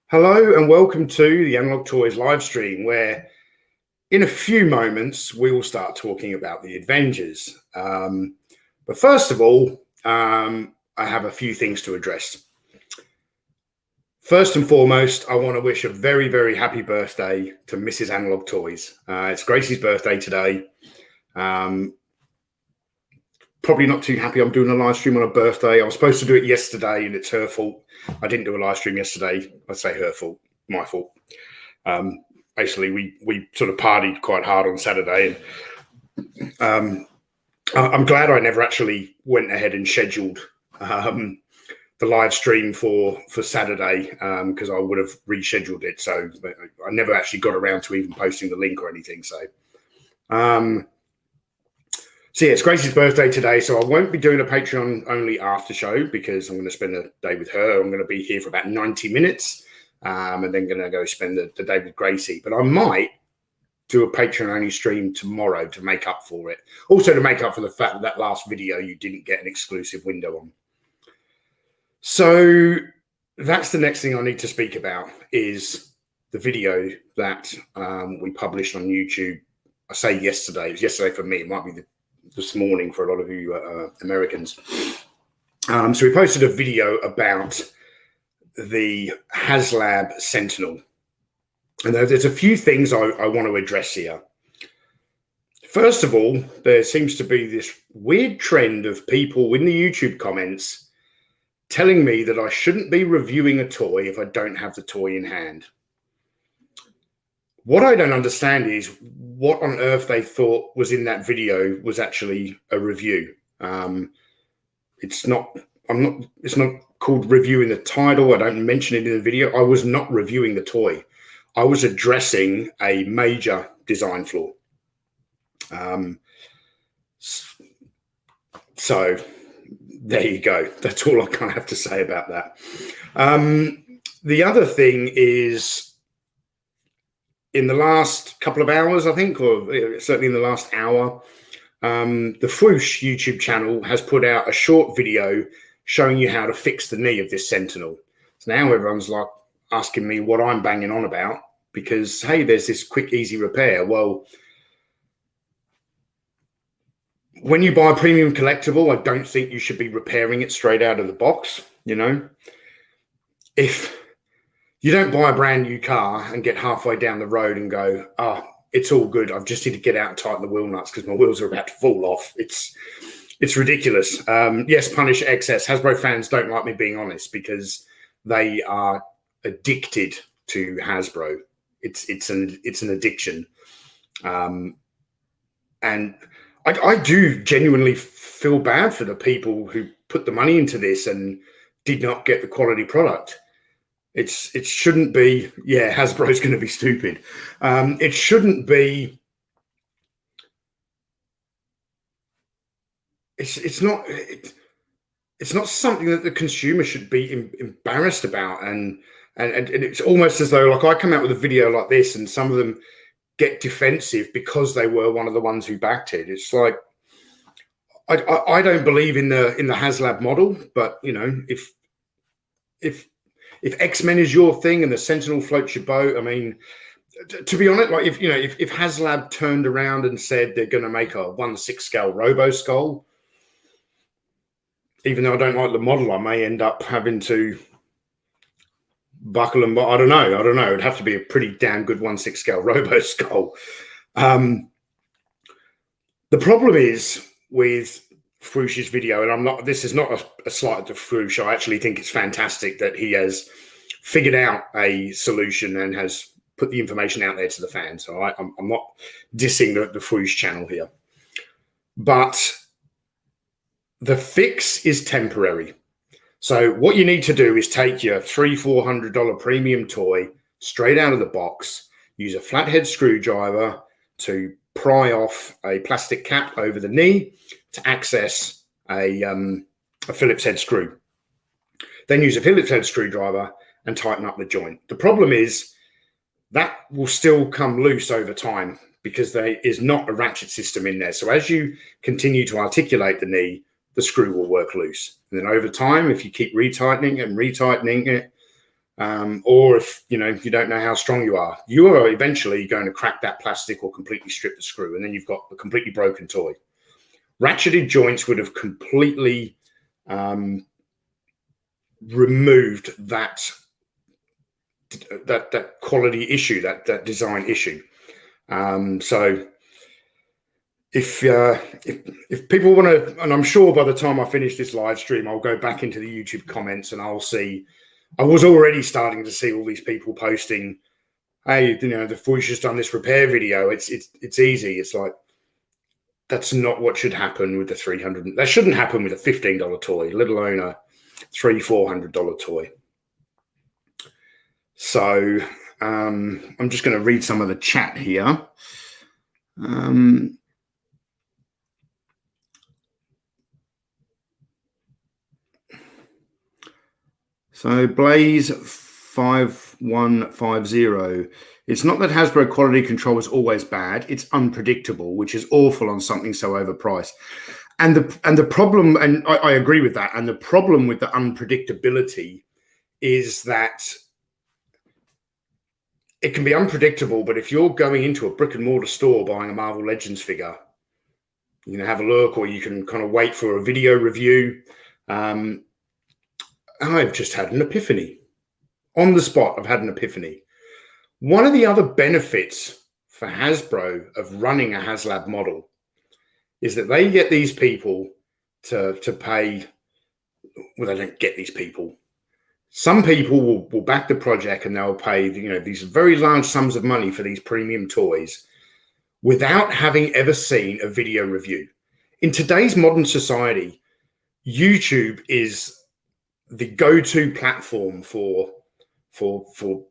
Hello and welcome to the Analog Toys live stream, where in a few moments we will start talking about the Avengers. But first of all, I have a few things to address. First and foremost, I want to wish a very, very happy birthday to Mrs. Analog Toys. It's Gracie's birthday today. Probably not too happy I'm doing a live stream on her birthday. I was supposed to do it yesterday and it's her fault. I didn't do a live stream yesterday. I'd say her fault, my fault. Basically, we sort of partied quite hard on Saturday. And I'm glad I never actually went ahead and scheduled the live stream for Saturday because I would have rescheduled it. So I never actually got around to even posting the link or anything. So yeah, it's Gracie's birthday today, so I won't be doing a Patreon only after show because I'm going to spend the day with her. I'm going to be here for about 90 minutes and then going to go spend the day with Gracie. But I might do a Patreon only stream tomorrow to make up for it. Also to make up for the fact that that last video you didn't get an exclusive window on. So that's the next thing I need to speak about is the video that we published on YouTube. I say yesterday. It was yesterday for me. It might be this morning for a lot of you Americans. So we posted a video about the HasLab Sentinel. And there's a few things I want to address here. First of all, there seems to be this weird trend of people in the YouTube comments telling me that I shouldn't be reviewing a toy if I don't have the toy in hand. What I don't understand is what on earth they thought was in that video was actually a review. It's not called reviewing the title. I don't mention it in the video. I was not reviewing the toy. I was addressing a major design flaw. So there you go. That's all I kind of have to say about that. The other thing is, in the last couple of hours, I think, or certainly in the last hour, the Fwoosh YouTube channel has put out a short video showing you how to fix the knee of this Sentinel. So now everyone's like asking me what I'm banging on about because, hey, there's this quick, easy repair. Well, when you buy a premium collectible, I don't think you should be repairing it straight out of the box. You know, if you don't buy a brand new car and get halfway down the road and go, oh, it's all good. I've just need to get out and tighten the wheel nuts because my wheels are about to fall off. It's ridiculous. Yes, Punish XS. Hasbro fans don't like me being honest because they are addicted to Hasbro. It's an addiction. And I do genuinely feel bad for the people who put the money into this and did not get the quality product. It shouldn't be, yeah, Hasbro's going to be stupid. It shouldn't be, it's not something that the consumer should be embarrassed about. And it's almost as though, like, I come out with a video like this and some of them get defensive because they were one of the ones who backed it. It's like, I don't believe in the HasLab model, but you know, if X-Men is your thing and the Sentinel floats your boat, I mean, to be honest, like if HasLab turned around and said they're going to make a 1/6 scale Robo Skull, even though I don't like the model, I may end up having to buckle and I don't know. It'd have to be a pretty damn good 1/6 scale Robo Skull. The problem is with Fwoosh's video, and this is not a slight to Fwoosh. I actually think it's fantastic that he has figured out a solution and has put the information out there to the fans. All right, I'm not dissing the Fwoosh channel here, but the fix is temporary. So what you need to do is take your $300-400 premium toy straight out of the box, use a flathead screwdriver to pry off a plastic cap over the knee to access a Phillips head screw. Then use a Phillips head screwdriver and tighten up the joint. The problem is that will still come loose over time because there is not a ratchet system in there. So as you continue to articulate the knee, the screw will work loose. And then over time, if you keep retightening and retightening it, or if you don't know how strong you are eventually going to crack that plastic or completely strip the screw, and then you've got a completely broken toy. Ratcheted joints would have completely removed that quality issue, that design issue. So if people want to, and I'm sure by the time I finish this live stream, I'll go back into the YouTube comments and I'll see. I was already starting to see all these people posting, "Hey, the Voice has done this repair video. It's easy." It's like, that's not what should happen with the 300. That shouldn't happen with a $15 toy, let alone a $300-400 toy. So I'm just going to read some of the chat here. So Blaze 5150. It's not that Hasbro quality control is always bad. It's unpredictable, which is awful on something so overpriced. And the problem, and I agree with that. And the problem with the unpredictability is that it can be unpredictable. But if you're going into a brick and mortar store buying a Marvel Legends figure, you can have a look, or you can kind of wait for a video review. I've just had an epiphany. On the spot, I've had an epiphany. One of the other benefits for Hasbro of running a HasLab model is that they get these people to pay. Well, they don't get these people. Some people will back the project and they'll pay these very large sums of money for these premium toys without having ever seen a video review. In today's modern society, YouTube is the go-to platform for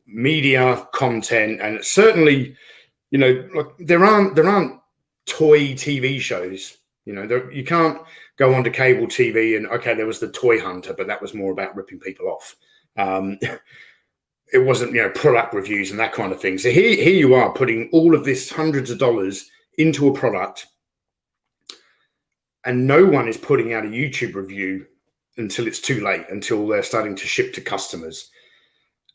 media content, and certainly, like there aren't toy TV shows. You can't go onto cable TV and there was the Toy Hunter, but that was more about ripping people off. It wasn't product reviews and that kind of thing. So here you are putting all of this hundreds of dollars into a product, and no one is putting out a YouTube review until it's too late, until they're starting to ship to customers.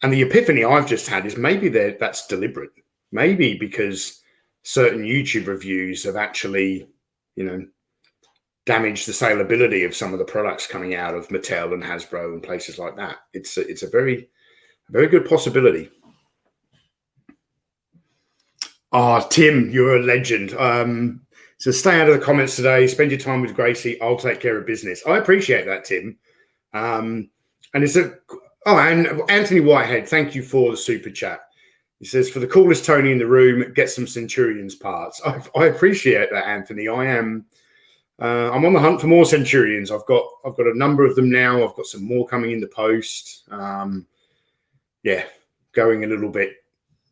And the epiphany I've just had is maybe that's deliberate. Maybe because certain YouTube reviews have actually, damaged the saleability of some of the products coming out of Mattel and Hasbro and places like that. It's a very, very good possibility. Oh, Tim, you're a legend. So stay out of the comments today. Spend your time with Gracie. I'll take care of business. I appreciate that, Tim. And and Anthony Whitehead, thank you for the super chat. He says, for the coolest Tony in the room, get some Centurions parts. I appreciate that, Anthony. I'm on the hunt for more Centurions. I've got a number of them now. I've got some more coming in the post. Going a little bit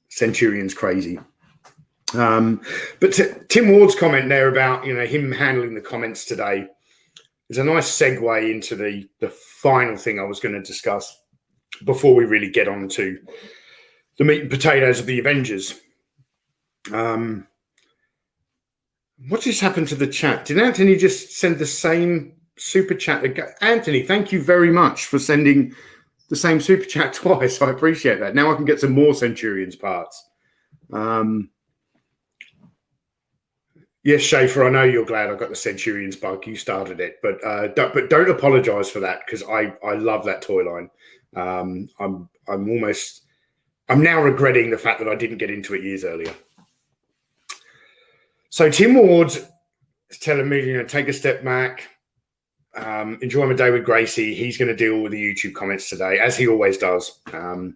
Centurions crazy. But Tim Ward's comment there about him handling the comments today is a nice segue into the final thing I was going to discuss before we really get on to the meat and potatoes of the Avengers. What just happened to the chat? Did Anthony just send the same super chat again? Anthony, thank you very much for sending the same super chat twice. I appreciate that. Now I can get some more Centurions parts. Yes, Schaefer, I know you're glad I got the Centurions bug. You started it, but don't apologize for that, because I love that toy line. I'm now regretting the fact that I didn't get into it years earlier. So Tim Ward is telling me, take a step back, enjoy my day with Gracie. He's going to deal with the YouTube comments today, as he always does. The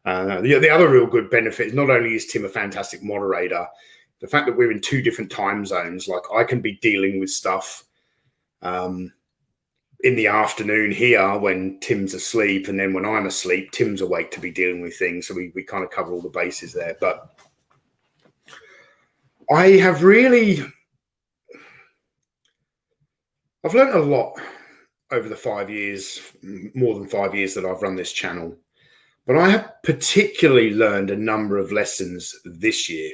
other real good benefit is not only is Tim a fantastic moderator, the fact that we're in two different time zones, like I can be dealing with stuff in the afternoon here when Tim's asleep, and then when I'm asleep, Tim's awake to be dealing with things. So we kind of cover all the bases there. But I've learned a lot over the 5 years, more than 5 years that I've run this channel. But I have particularly learned a number of lessons this year.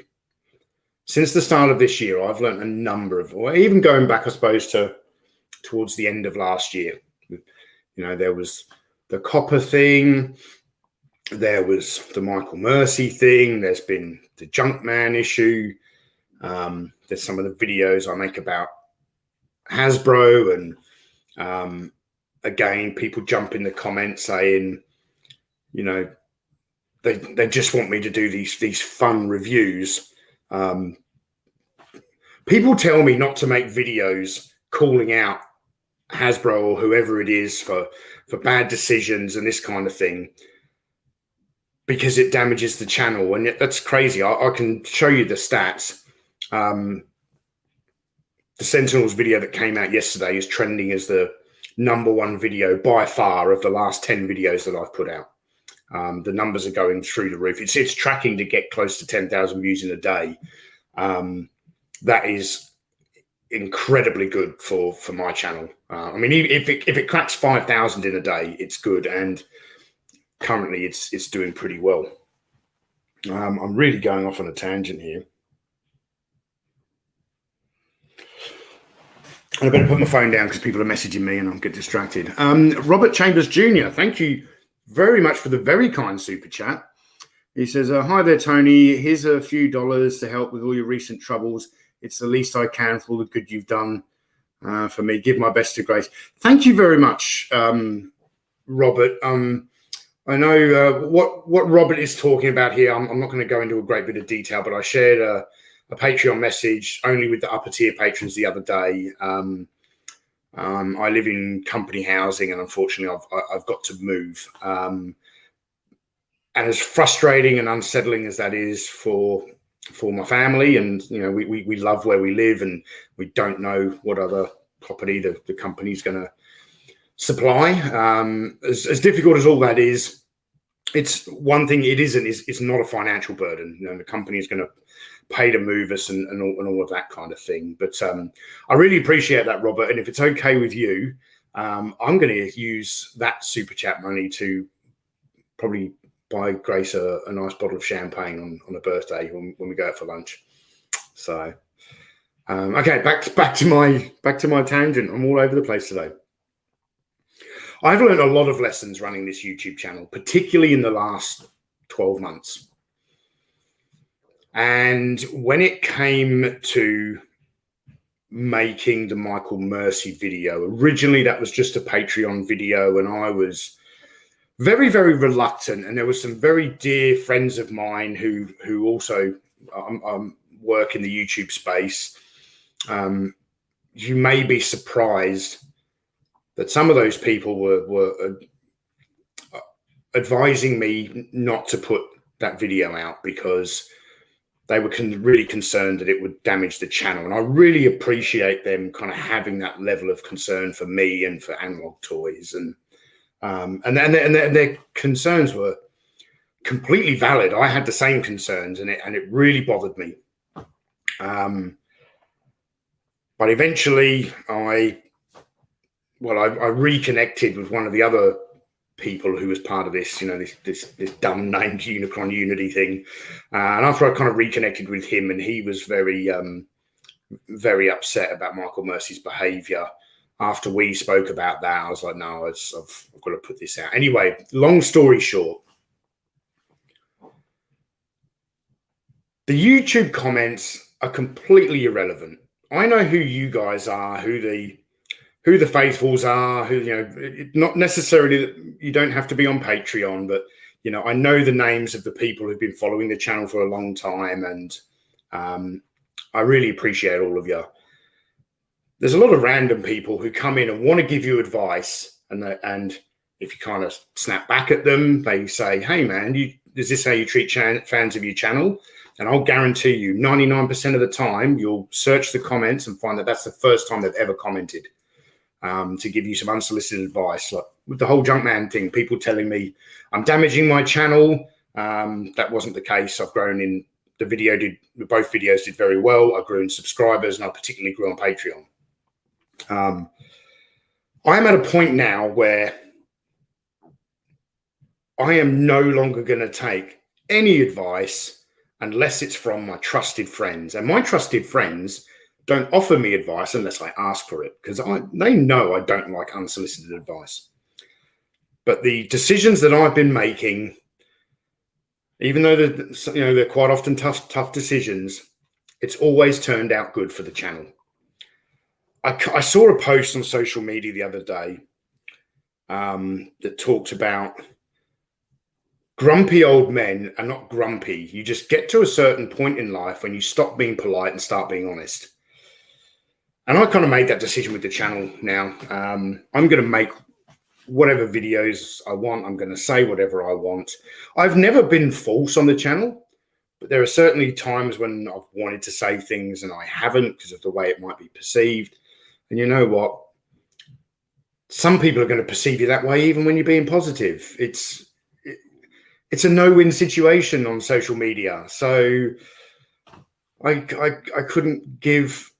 Since the start of this year, I've learned a number of, or even going back, I suppose, towards the end of last year. There was the copper thing. there was the Michael Mercy thing. There's been the Junkman issue. There's some of the videos I make about Hasbro, and again, people jump in the comments saying, you know, they just want me to do these fun reviews. People tell me not to make videos calling out Hasbro or whoever it is for bad decisions and this kind of thing, because it damages the channel. And that's crazy. I can show you the stats. The Sentinels video that came out yesterday is trending as the #1 video by far of the last 10 videos that I've put out. The numbers are going through the roof. It's tracking to get close to 10,000 views in a day. That is incredibly good for my channel. I mean, if it cracks 5,000 in a day, it's good, and currently it's doing pretty well. I'm really going off on a tangent here. And I better put my phone down because people are messaging me and I'll get distracted. Robert Chambers Jr., thank you very much for the very kind super chat. He says, hi there, Tony. Here's a few dollars to help with all your recent troubles. It's the least I can for all the good you've done for me. Give my best to Grace. Thank you very much, Robert. I know what Robert is talking about here. I'm not going to go into a great bit of detail, but I shared a Patreon message only with the upper tier patrons the other day. I live in company housing, and unfortunately I've got to move. And as frustrating and unsettling as that is for my family, and you know, we love where we live, and we don't know what other property the company's going to supply. As difficult as all that is, it's one thing it isn't is it's not a financial burden. You know, the company is going to pay to move us and all of that kind of thing. But I really appreciate that, Robert. And if it's okay with you, I'm going to use that super chat money to probably buy Grace a nice bottle of champagne on a birthday when we go out for lunch. So, okay, back to my tangent. I'm all over the place today. I've learned a lot of lessons running this YouTube channel, particularly in the last 12 months. And when it came to making the Michael Mercy video, originally that was just a Patreon video, and I was very, very reluctant. And there were some very dear friends of mine who also work in the YouTube space. You may be surprised that some of those people were advising me not to put that video out because they were really concerned that it would damage the channel. And I really appreciate them kind of having that level of concern for me and for Analog Toys. And their concerns were completely valid. I had the same concerns, and it really bothered me. But eventually I reconnected with one of the other people who was part of this, you know, this dumb named Unicron Unity thing. And after I kind of reconnected with him, and he was very, very upset about Michael Mercy's behavior. After we spoke about that, I was like, no, I've got to put this out. Anyway, long story short, the YouTube comments are completely irrelevant. I know who you guys are, who the faithfuls are, who, you know, not necessarily that you don't have to be on Patreon, but, you know, I know the names of the people who've been following the channel for a long time, and I really appreciate all of you. There's a lot of random people who come in and want to give you advice, and if you kind of snap back at them, they say, hey, man, is this how you treat fans of your channel? And I'll guarantee you 99% of the time, you'll search the comments and find that that's the first time they've ever commented. To give you some unsolicited advice, like with the whole Junkman thing, people telling me I'm damaging my channel. That wasn't the case. I've grown in the video. Both videos did very well. I grew in subscribers, and I particularly grew on Patreon. I am at a point now where I am no longer going to take any advice unless it's from my trusted friends, and my trusted friends don't offer me advice unless I ask for it, because they know I don't like unsolicited advice. But the decisions that I've been making even though they're quite often tough decisions, it's always turned out good for the channel. I saw a post on social media the other day that talked about grumpy old men are not grumpy. You just get to a certain point in life when you stop being polite and start being honest. And I kind of made that decision with the channel now. I'm going to make whatever videos I want. I'm going to say whatever I want. I've never been false on the channel, but there are certainly times when I've wanted to say things and I haven't because of the way it might be perceived. And you know what? Some people are going to perceive you that way even when you're being positive. It's a no-win situation on social media. So I couldn't give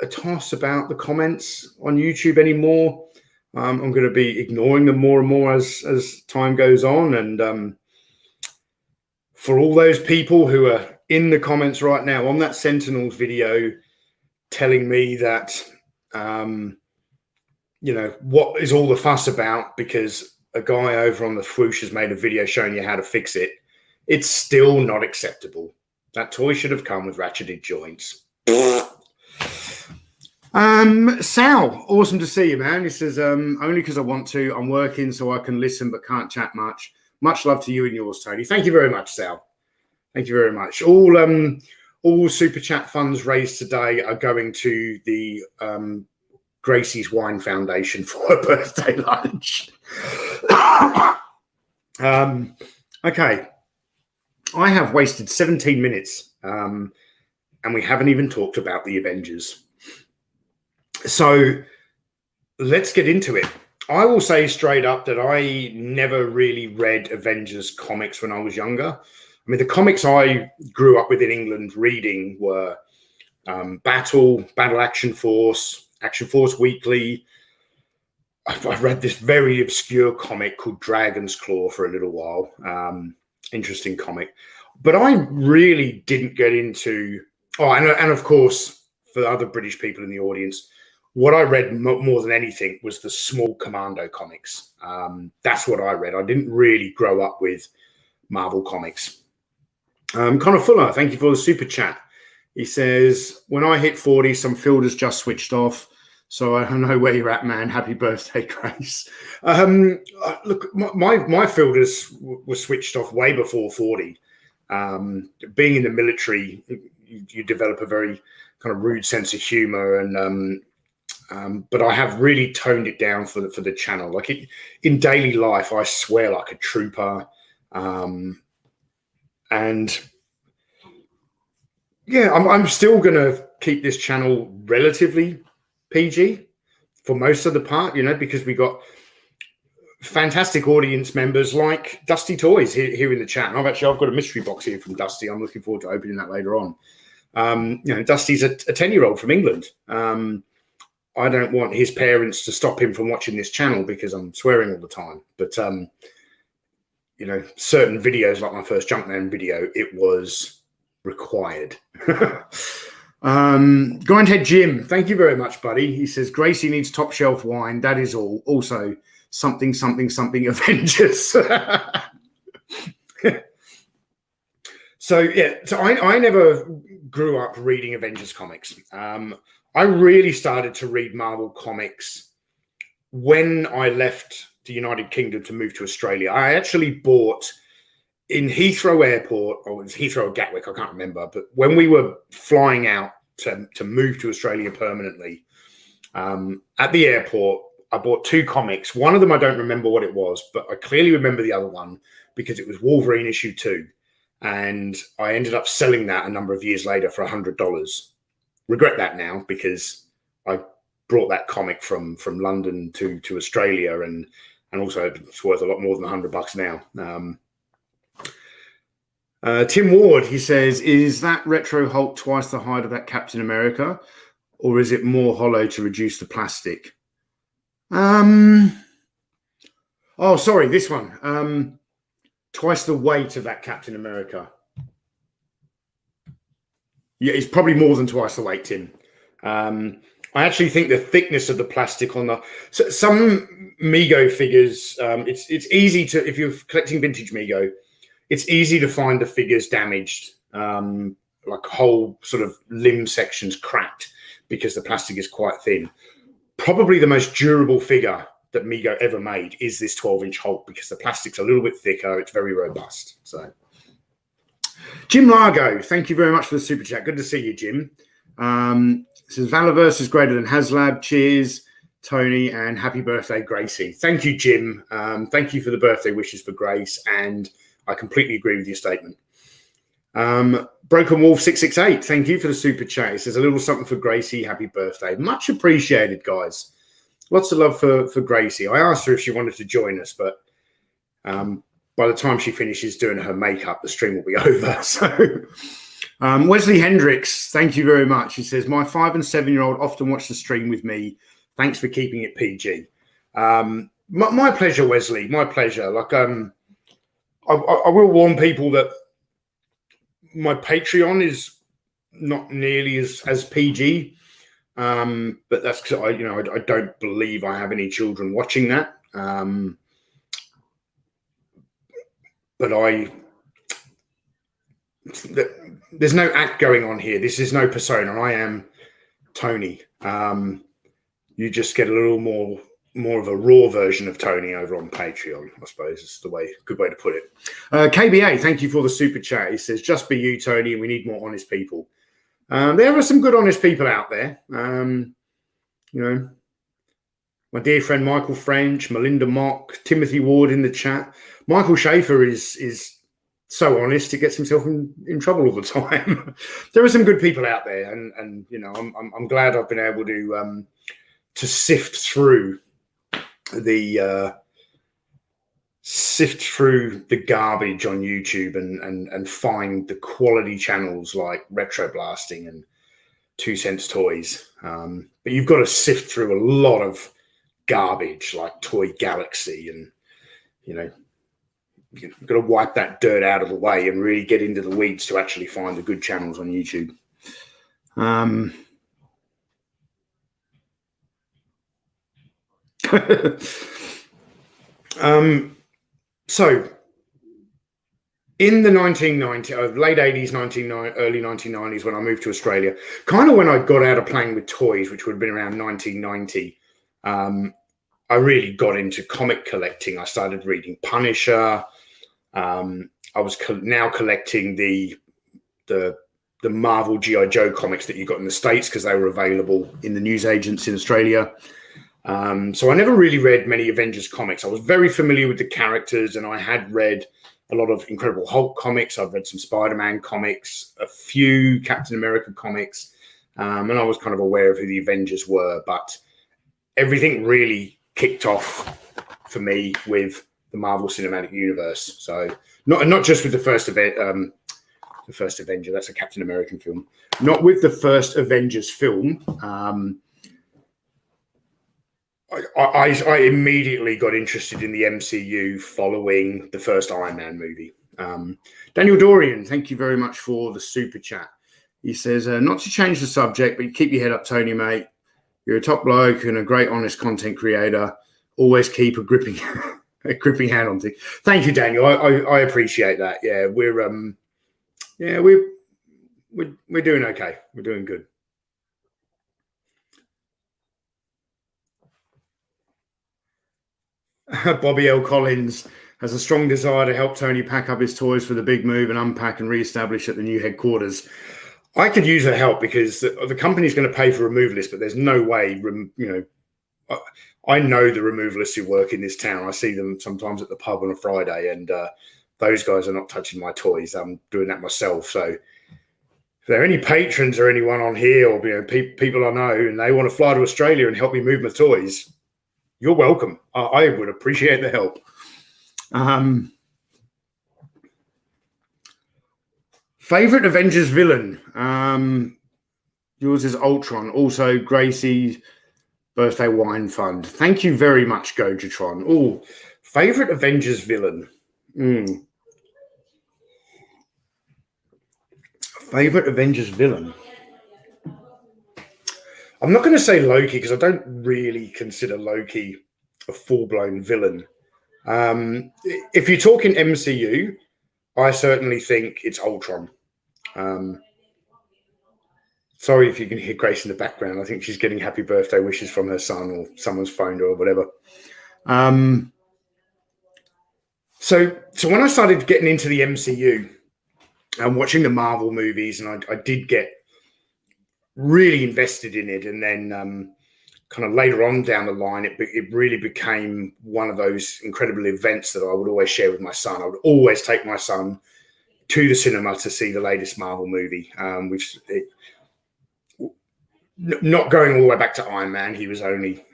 a toss about the comments on YouTube anymore. I'm going to be ignoring them more and more as time goes on. And for all those people who are in the comments right now on that Sentinels video telling me that, what is all the fuss about because a guy over on the Swoosh has made a video showing you how to fix it, it's still not acceptable. That toy should have come with ratcheted joints. Sal, awesome to see you, man. He says, only because I want to. I'm working so I can listen but can't chat much. Much love to you and yours, Tony. Thank you very much, Sal. Thank you very much. All super chat funds raised today are going to the Gracie's Wine Foundation for her birthday lunch. Okay. I have wasted 17 minutes and we haven't even talked about the Avengers. So let's get into it. I will say straight up that I never really read Avengers comics when I was younger. I mean, the comics I grew up with in England reading were Battle Action Force Weekly. I read this very obscure comic called Dragon's Claw for a little while. Interesting comic. But I really didn't get into... Oh, and of course, for other British people in the audience, what I read more than anything was the Small Commando comics. That's what I read. I didn't really grow up with Marvel comics. Connor Fuller, thank you for the super chat. He says, when I hit 40, some filters just switched off. So I don't know where you're at, man. Happy birthday, Grace. Look, my filters were switched off way before 40. Being in the military, you develop a very kind of rude sense of humor, and but I have really toned it down for the channel. Like in daily life, I swear like a trooper, and yeah, I'm still gonna keep this channel relatively PG for most of the part, because we got fantastic audience members like Dusty Toys here in the chat. And I've got a mystery box here from Dusty. I'm looking forward to opening that later on. Dusty's a 10-year-old from England. I don't want his parents to stop him from watching this channel because I'm swearing all the time. But, certain videos like my first Junkman video, it was required. Grindhead Jim, thank you very much, buddy. He says, Gracie needs top shelf wine. That is all. Also, something Avengers. So I never grew up reading Avengers comics. I really started to read Marvel comics when I left the United Kingdom to move to Australia. I actually bought in Heathrow Airport, or it was Heathrow or Gatwick, I can't remember, but when we were flying out to move to Australia permanently, at the airport, I bought 2 comics. One of them, I don't remember what it was, but I clearly remember the other one because it was Wolverine issue 2. And I ended up selling that a number of years later for $100. Regret that now because I brought that comic from London to Australia, and also it's worth a lot more than $100 now. Tim Ward, he says, is that Retro Hulk twice the height of that Captain America, or is it more hollow to reduce the plastic? Oh, sorry, this one. Twice the weight of that Captain America. Yeah, it's probably more than twice the weight, Tim. I actually think the thickness of the plastic on some Mego figures, it's easy to, if you're collecting vintage Mego, it's easy to find the figures damaged, like whole sort of limb sections cracked because the plastic is quite thin. Probably the most durable figure that Mego ever made is this 12-inch Hulk because the plastic's a little bit thicker. It's very robust. So, Jim Largo, thank you very much for the super chat. Good to see you, Jim. Says Valaverse is greater than HasLab. Cheers, Tony, and happy birthday, Gracie. Thank you, Jim. Thank you for the birthday wishes for Grace, and I completely agree with your statement. Broken Wolf 668, thank you for the super chat. It says a little something for Gracie. Happy birthday. Much appreciated, guys. Lots of love for Gracie. I asked her if she wanted to join us, but by the time she finishes doing her makeup, the stream will be over. So, Wesley Hendricks, thank you very much. He says, my 5 and 7-year-old often watch the stream with me. Thanks for keeping it PG. My pleasure, Wesley. My pleasure. Like, I will warn people that my Patreon is not nearly as PG, but that's because I don't believe I have any children watching that. But there's no act going on here. This is no persona. I am Tony. You just get a little more of a raw version of Tony over on Patreon, I suppose is good way to put it. KBA, thank you for the super chat. He says, just be you, Tony, and we need more honest people. There are some good honest people out there. My dear friend Michael French, Melinda Mock, Timothy Ward in the chat. Michael Schaefer is so honest, he gets himself in trouble all the time. There are some good people out there, and I'm glad I've been able to sift through the garbage on YouTube and find the quality channels like Retro Blasting and 2 Cents Toys. But you've got to sift through a lot of garbage like Toy Galaxy, and you've got to wipe that dirt out of the way and really get into the weeds to actually find the good channels on YouTube. So in the 1990s, late 80s, early 1990s, when I moved to Australia, kind of when I got out of playing with toys, which would have been around 1990, I really got into comic collecting. I started reading Punisher. I was now collecting the Marvel G.I. Joe comics that you got in the States because they were available in the newsagents in Australia. So I never really read many Avengers comics. I was very familiar with the characters, and I had read a lot of Incredible Hulk comics. I've read some Spider-Man comics, a few Captain America comics, and I was kind of aware of who the Avengers were. But everything really kicked off for me with the Marvel Cinematic Universe. So not just with the first Avenger. That's a Captain American film. Not with the first Avengers film. I immediately got interested in the MCU following the first Iron Man movie. Daniel Dorian, thank you very much for the super chat. He says, not to change the subject, but keep your head up, Tony, mate. You're a top bloke and a great, honest content creator. Always keep a gripping hand on things. Thank you, Daniel. I appreciate that. Yeah, we're doing okay. We're doing good. Bobby L. Collins has a strong desire to help Tony pack up his toys for the big move and unpack and re-establish at the new headquarters. I could use her help because the company's going to pay for removalists, but there's no way, I know the removalists who work in this town. I see them sometimes at the pub on a Friday, and those guys are not touching my toys. I'm doing that myself. So if there are any patrons or anyone on here, or people I know, and they want to fly to Australia and help me move my toys, you're welcome. I would appreciate the help. Favorite Avengers villain? Yours is Ultron. Also, Gracie's birthday wine fund. Thank you very much, Gojatron. Oh, favorite Avengers villain. Favorite Avengers villain. I'm not going to say Loki because I don't really consider Loki a full-blown villain. If you're talking MCU, I certainly think it's Ultron. Sorry if you can hear Grace in the background. I think she's getting happy birthday wishes from her son, or someone's phoned her or whatever. So when I started getting into the MCU and watching the Marvel movies, and I did get really invested in it, and then kind of later on down the line, it really became one of those incredible events that I would always share with my son. I would always take my son to the cinema to see the latest Marvel movie. Not going all the way back to Iron Man, he was only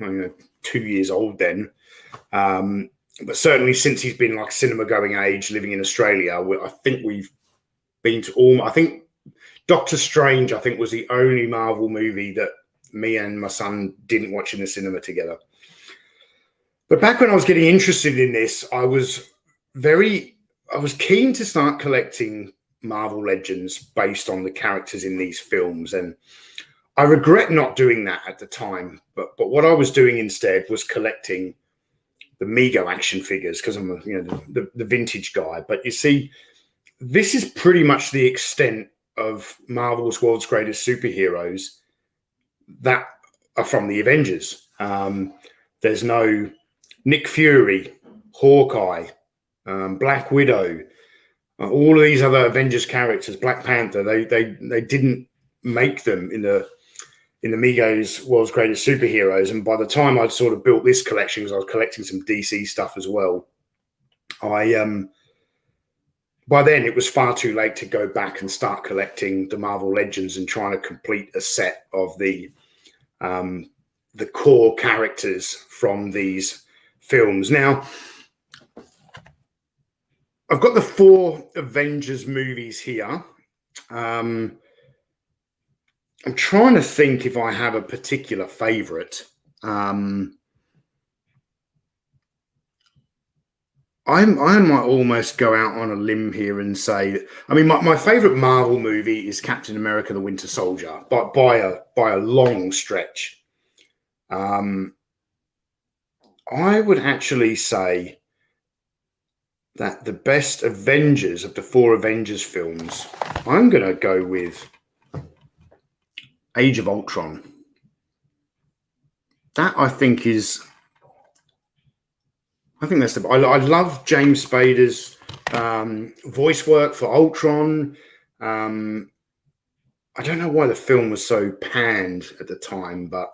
2 years old then. But certainly since he's been like cinema going age, living in Australia, I think we've been to all. I think Doctor Strange, I think, was the only Marvel movie that me and my son didn't watch in the cinema together. But back when I was getting interested in this, I was keen to start collecting Marvel Legends based on the characters in these films. And I regret not doing that at the time. But what I was doing instead was collecting the Mego action figures, because I'm the vintage guy. But you see, this is pretty much the extent of Marvel's World's Greatest Superheroes that are from the Avengers. There's no Nick Fury, Hawkeye, Black Widow, all of these other Avengers characters, Black Panther. They didn't make them in the Migos World's Greatest Superheroes. And by the time I'd sort of built this collection, because I was collecting some DC stuff as well, by then it was far too late to go back and start collecting the Marvel Legends and trying to complete a set of the core characters from these films. Now, I've got the 4 Avengers movies here. I'm trying to think if I have a particular favorite. I might almost go out on a limb here and say, I mean, my favorite Marvel movie is Captain America: The Winter Soldier, but by a long stretch. I would actually say that the best Avengers of the 4 Avengers films, I'm going to go with Age of Ultron. That I think that's I love James Spader's voice work for Ultron. I don't know why the film was so panned at the time, but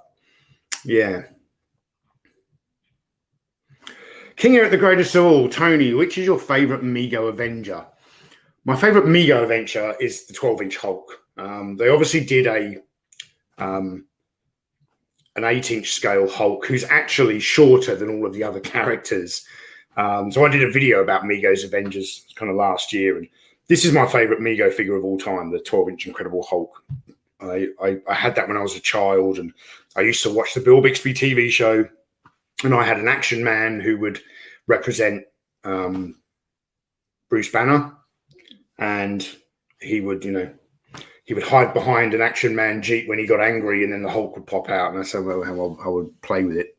yeah. King Eric, the greatest of all. Tony, which is your favorite Mego Avenger? My favorite Mego Avenger is the 12-inch Hulk. They obviously did an 8-inch scale Hulk who's actually shorter than all of the other characters. So I did a video about Mego's Avengers kind of last year, and this is my favorite Mego figure of all time, the 12-inch Incredible Hulk. I had that when I was a child, and I used to watch the Bill Bixby TV show, and I had an action man who would represent Bruce Banner, and he would hide behind an action man Jeep when he got angry, and then the Hulk would pop out, and that's how I would play with it.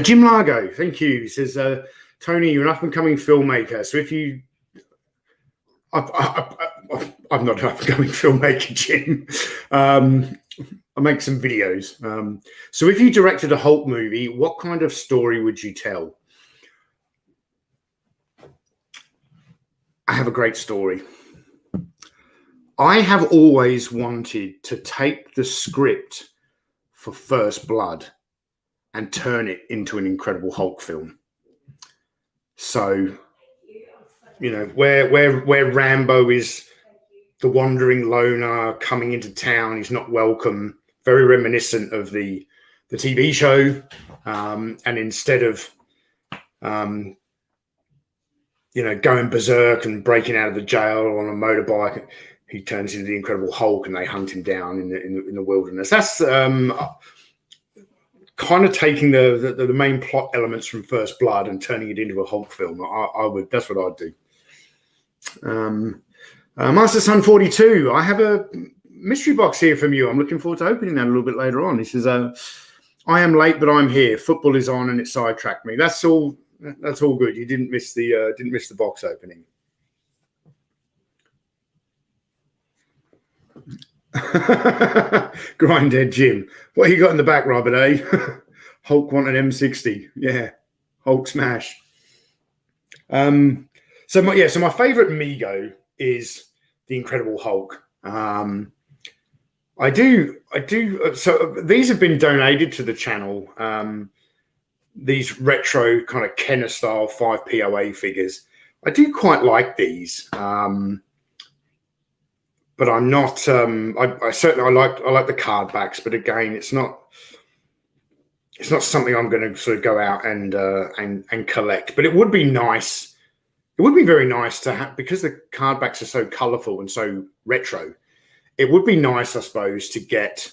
Jim Largo, thank you. He says, Tony, you're an up-and-coming filmmaker. So if you... I'm not an up-and-coming filmmaker, Jim. I make some videos. So if you directed a Hulk movie, what kind of story would you tell? I have a great story. I have always wanted to take the script for First Blood and turn it into an Incredible Hulk film. So, where Rambo is the wandering loner coming into town, he's not welcome, very reminiscent of the TV show. And instead of, going berserk and breaking out of the jail on a motorbike, he turns into the Incredible Hulk and they hunt him down in the wilderness. That's kind of taking the main plot elements from First Blood and turning it into a Hulk film. That's what I'd do. Master Sun 42, I have a mystery box here from you. I'm looking forward to opening that a little bit later on. He says, I am late, but I'm here. Football is on and it sidetracked me. That's all That's all good. You didn't miss the box opening. Grindhead Jim. What you got in the back, Robert, eh? Hulk want an M60. Yeah. Hulk smash. So my favorite Mego is the Incredible Hulk. I do. So these have been donated to the channel. These retro kind of Kenner style 5 POA figures. I do quite like these. But I'm not. I certainly like the card backs, but again, it's not something I'm going to sort of go out and collect. But it would be nice. It would be very nice to have, because the card backs are so colourful and so retro. It would be nice, I suppose, to get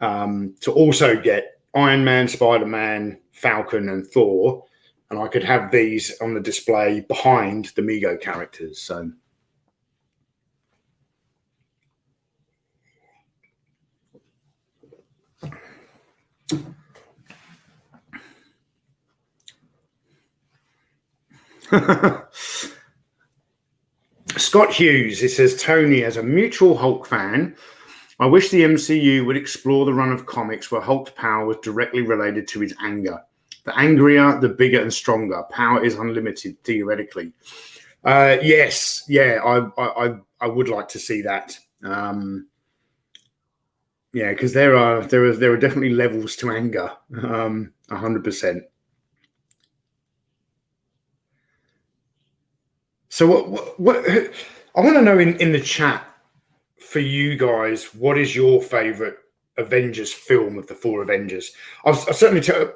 to also get Iron Man, Spider-Man, Falcon, and Thor, and I could have these on the display behind the Mego characters. So. Scott Hughes, it says, Tony, as a mutual Hulk fan, I wish the MCU would explore the run of comics where Hulk's power was directly related to his anger. The angrier, the bigger and stronger. Power is unlimited, theoretically. Yes, yeah, I would like to see that. Yeah, because there are definitely levels to anger. 100%. So what I want to know in the chat for you guys, what is your favorite Avengers film of the 4 Avengers? I'll certainly tell.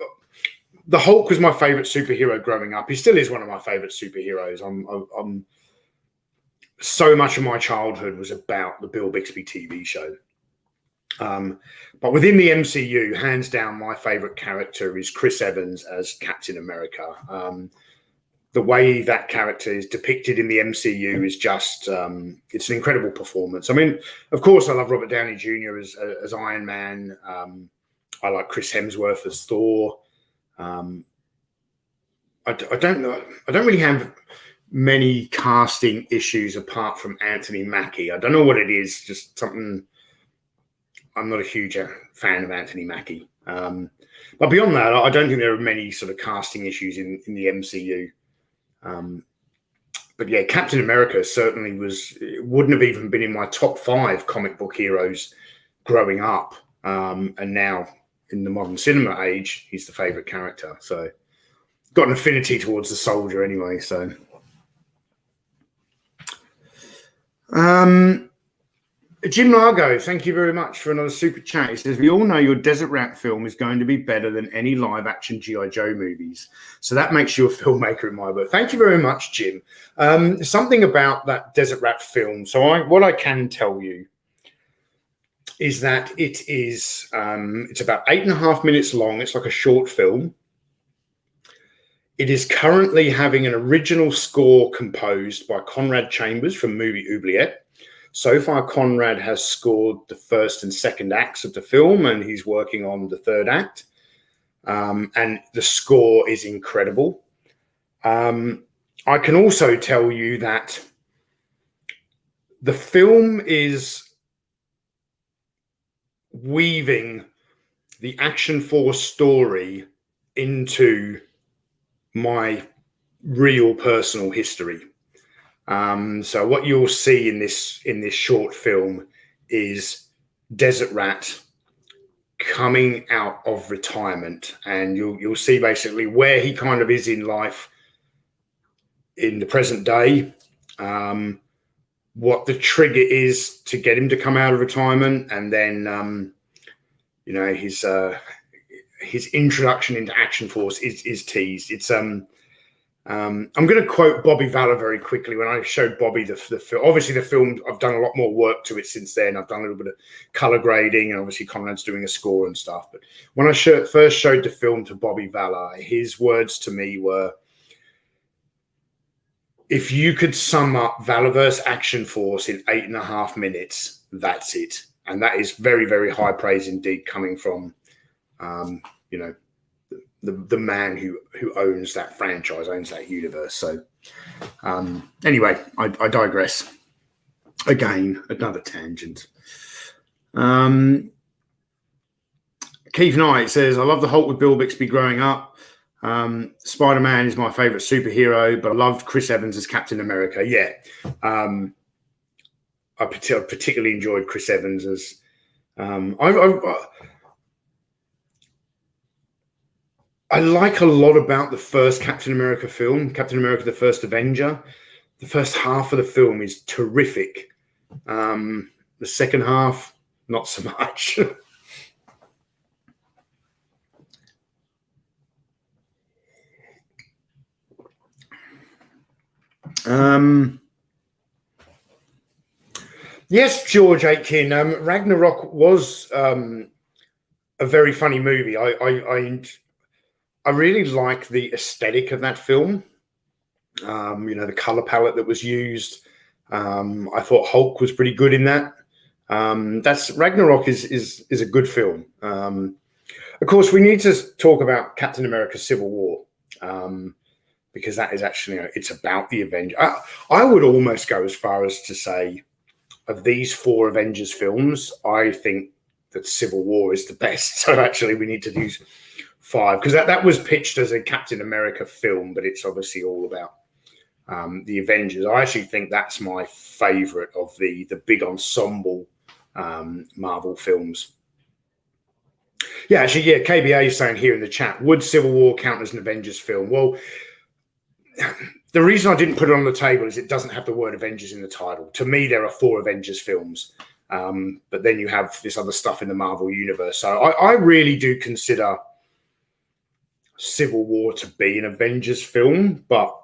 The Hulk was my favorite superhero growing up. He still is one of my favorite superheroes. I'm so much of my childhood was about the Bill Bixby TV show. But within the MCU, hands down, my favorite character is Chris Evans as Captain America. The way that character is depicted in the MCU is just, it's an incredible performance. I mean, of course, I love Robert Downey Jr. as Iron Man. I like Chris Hemsworth as Thor. I don't really have many casting issues apart from Anthony Mackie. I don't know what it is, just something. I'm not a huge fan of Anthony Mackie. But beyond that, I don't think there are many sort of casting issues in the MCU. But yeah, Captain America certainly wouldn't have even been in my top 5 comic book heroes growing up. And now in the modern cinema age, he's the favorite character. So got an affinity towards the soldier anyway. So, Jim Largo, thank you very much for another super chat. He says, we all know your Desert Rat film is going to be better than any live action G.I. Joe movies. So that makes you a filmmaker in my book. Thank you very much, Jim. Something about that Desert Rat film. So what I can tell you is that it's about 8.5 minutes long. It's like a short film. It is currently having an original score composed by Conrad Chambers from Movie Oubliette. So far, Conrad has scored the first and second acts of the film, and he's working on the third act. And the score is incredible. I can also tell you that the film is weaving the Action Force story into my real personal history. So what you'll see in this short film is Desert Rat coming out of retirement, and you'll see basically where he kind of is in life in the present day, what the trigger is to get him to come out of retirement, and then his introduction into Action Force is teased. It's I'm going to quote Bobby Valor very quickly. When I showed Bobby the film, obviously the film, I've done a lot more work to it since then. I've done a little bit of color grading, and obviously Conrad's doing a score and stuff. But when I first showed the film to Bobby Valor, his words to me were, if you could sum up Valorverse Action Force in 8.5 minutes, that's it. And that is very, very high praise indeed, coming from, the man who owns that franchise, owns that universe. So anyway, I digress. Again, another tangent. Keith Knight says, I love the Hulk with Bill Bixby growing up. Spider-Man is my favourite superhero, but I loved Chris Evans as Captain America. Yeah. I particularly enjoyed Chris Evans as... I like a lot about the first Captain America film, Captain America, the First Avenger. The first half of the film is terrific. The second half, not so much. Yes, George Aitken. Ragnarok was a very funny movie. I really like the aesthetic of that film. The color palette that was used. I thought Hulk was pretty good in that. Ragnarok is a good film. Of course, we need to talk about Captain America: Civil War, because that is actually it's about the Avengers. I would almost go as far as to say, of these 4 Avengers films, I think that Civil War is the best. So actually, we need to do 5, because that was pitched as a Captain America film, but it's obviously all about the Avengers. I actually think that's my favorite of the big ensemble Marvel films. Yeah, actually, yeah, KBA is saying here in the chat, would Civil War count as an Avengers film? Well, the reason I didn't put it on the table is it doesn't have the word Avengers in the title. To me, there are 4 Avengers films, but then you have this other stuff in the Marvel universe. So I really do consider Civil War to be an Avengers film, but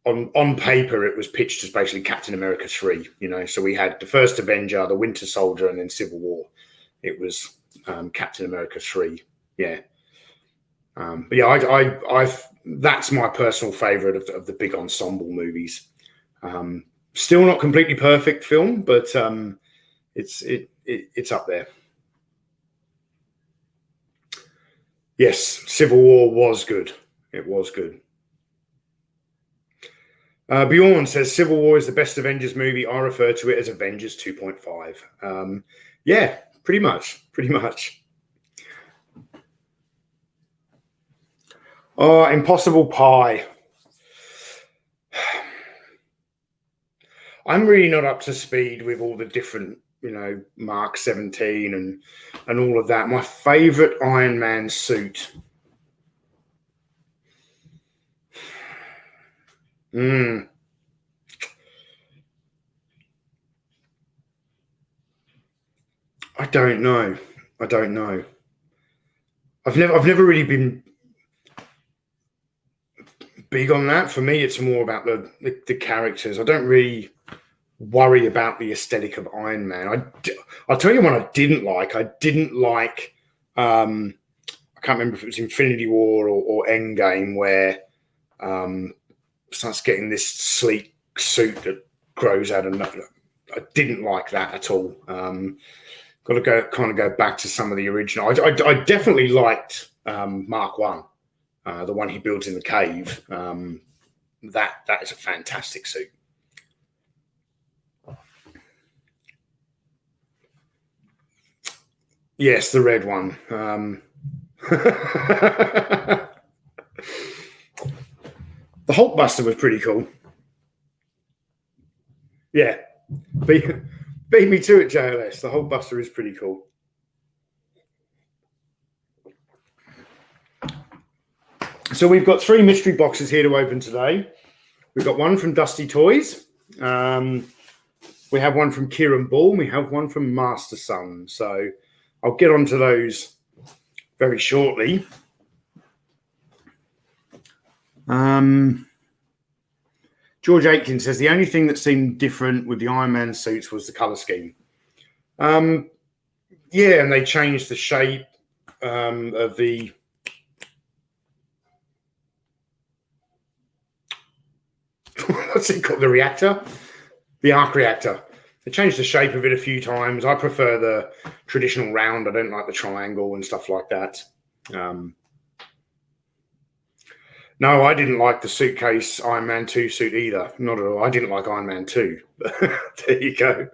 on paper, it was pitched as basically Captain America 3, so we had the first Avenger, the Winter Soldier, and then Civil War. It was Captain America 3. Yeah. But yeah, that's my personal favorite of the big ensemble movies. Still not completely perfect film, but it's up there. Yes, Civil War was good. It was good. Bjorn says Civil War is the best Avengers movie. I refer to it as Avengers 2.5. Yeah, pretty much. Oh, Impossible Pie. I'm really not up to speed with all the different, Mark 17 and all of that. My favorite Iron Man suit. I don't know. I've never really been big on that. For me, it's more about the characters. I don't really worry about the aesthetic of Iron Man. I'll tell you one I didn't like. I can't remember if it was Infinity War or Endgame, where starts getting this sleek suit that grows out of nothing. I didn't like that at all. Got to go back to some of the original. I definitely liked Mark 1, the one he builds in the cave. That is a fantastic suit. Yes, the red one. The Hulkbuster was pretty cool. Yeah. Beat me to it, JLS. The Hulkbuster is pretty cool. So we've got 3 mystery boxes here to open today. We've got one from Dusty Toys. We have one from Kieran Ball. And we have one from Master Son. So I'll get onto those very shortly. George Aitken says the only thing that seemed different with the Iron Man suits was the color scheme. Yeah, and they changed the shape of the what's it called? The reactor, the arc reactor. They changed the shape of it a few times. I prefer the traditional round. I don't like the triangle and stuff like that. No, I didn't like the suitcase Iron Man 2 suit either. Not at all. I didn't like Iron Man 2. There you go.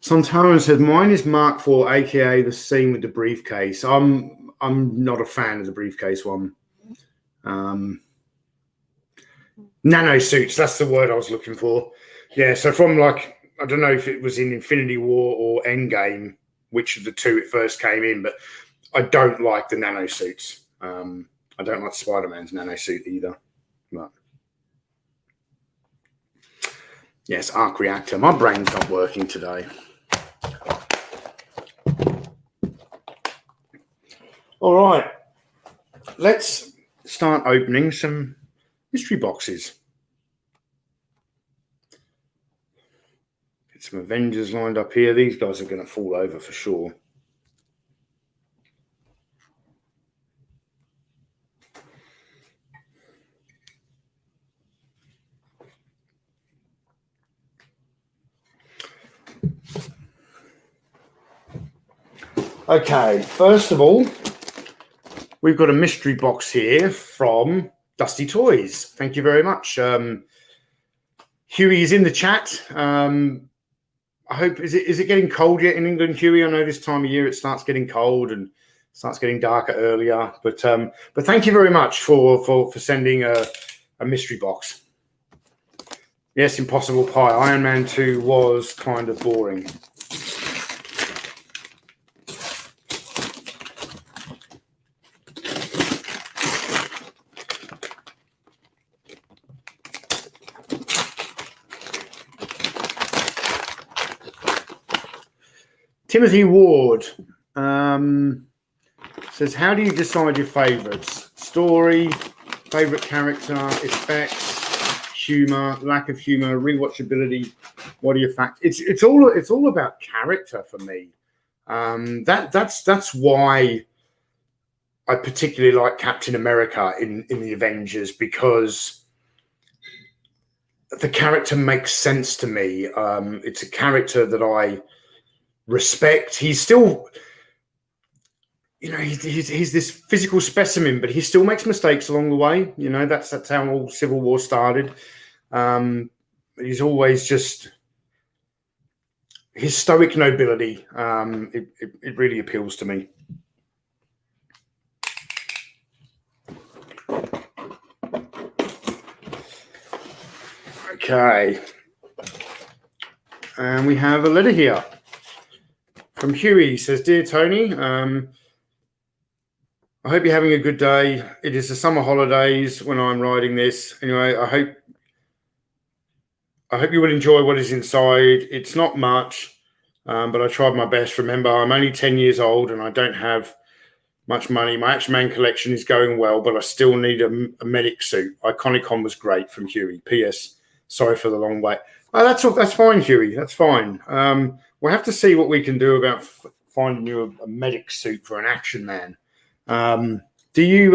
Sontaran said, mine is Mark IV, aka the scene with the briefcase. I'm not a fan of the briefcase one. Nano suits, that's the word I was looking for. Yeah, so from like, I don't know if it was in Infinity War or Endgame, which of the two it first came in, but I don't like the nano suits. I don't like Spider-Man's nano suit either. But yes, arc reactor. My brain's not working today. All right, let's start opening some mystery boxes. Get some Avengers lined up here. These guys are going to fall over for sure. Okay, first of all, we've got a mystery box here from Dusty Toys. Thank you very much. Huey is in the chat. I hope, is it getting cold yet in England, Huey? I know this time of year it starts getting cold and starts getting darker earlier. But thank you very much for sending a mystery box. Yes, Impossible Pie. Iron Man 2 was kind of boring. Timothy Ward says, how do you decide your favourites? Story, favourite character, effects, humour, lack of humour, rewatchability. What are your factors? It's all about character for me. That's why I particularly like Captain America in the Avengers, because the character makes sense to me. It's a character that I respect. He's still, he's this physical specimen, but he still makes mistakes along the way. That's how all Civil War started. He's always just, his stoic nobility. It really appeals to me. Okay, and we have a letter here from Huey. He says, dear Tony, I hope you're having a good day. It is the summer holidays when I'm writing this. Anyway, I hope you will enjoy what is inside. It's not much, but I tried my best. Remember, I'm only 10 years old and I don't have much money. My Action Man collection is going well, but I still need a medic suit. Iconicon was great, from Huey. P.S. Sorry for the long wait. Oh, that's fine, Huey. That's fine. We'll have to see what we can do about finding you a medic suit for an Action Man. Do you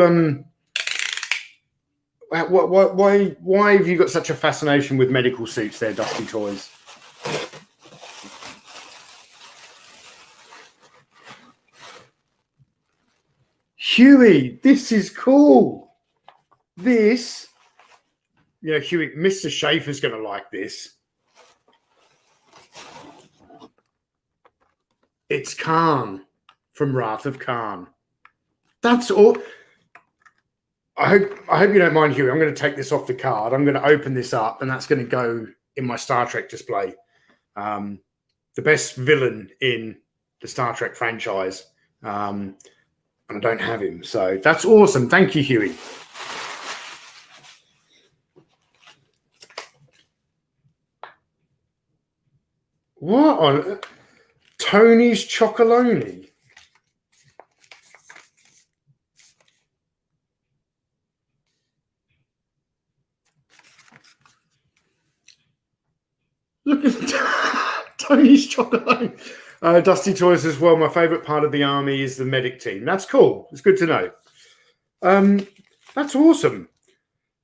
why have you got such a fascination with medical suits there, Dusty Toys? Huey, this is cool. This, Huey, Mr. Schaefer's going to like this. It's Khan from Wrath of Khan. That's all. I hope you don't mind, Huey. I'm going to take this off the card. I'm going to open this up, and that's going to go in my Star Trek display. The best villain in the Star Trek franchise. And I don't have him. So that's awesome. Thank you, Huey. What on Tony's Chocolonely? Look at Tony's Chocolonely. Dusty Toys as well. My favourite part of the army is the medic team. That's cool. It's good to know. That's awesome.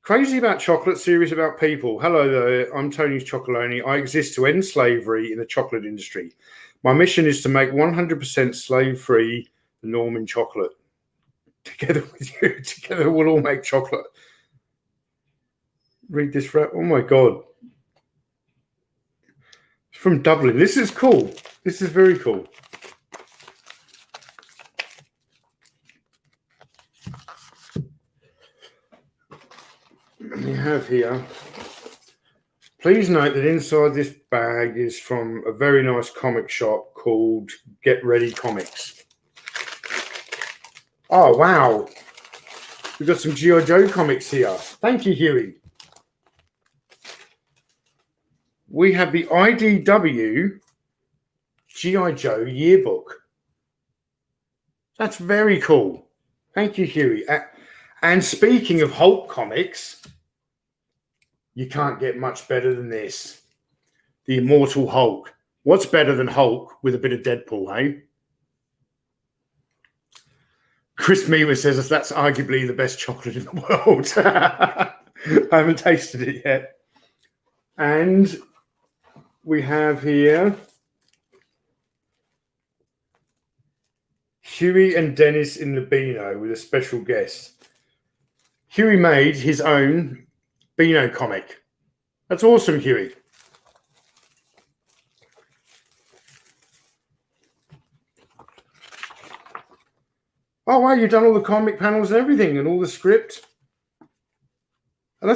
Crazy about chocolate, serious about people. Hello there. I'm Tony's Chocolonely. I exist to end slavery in the chocolate industry. My mission is to make 100% slave-free the norm in chocolate. Together with you, together we'll all make chocolate. Read this rap. Oh my God. From Dublin. This is cool. This is very cool. We have here. Please note that inside this bag is from a very nice comic shop called Get Ready Comics. Oh, wow. We've got some G.I. Joe comics here. Thank you, Huey. We have the IDW G.I. Joe yearbook. That's very cool. Thank you, Huey. And speaking of Hulk comics, you can't get much better than this. The Immortal Hulk. What's better than Hulk with a bit of Deadpool, hey? Chris Meaver says that's arguably the best chocolate in the world. I haven't tasted it yet. And we have here Huey and Dennis in the Beano with a special guest. Huey made his own Beano comic. That's awesome, Huey. Oh, wow, you've done all the comic panels and everything and all the script. And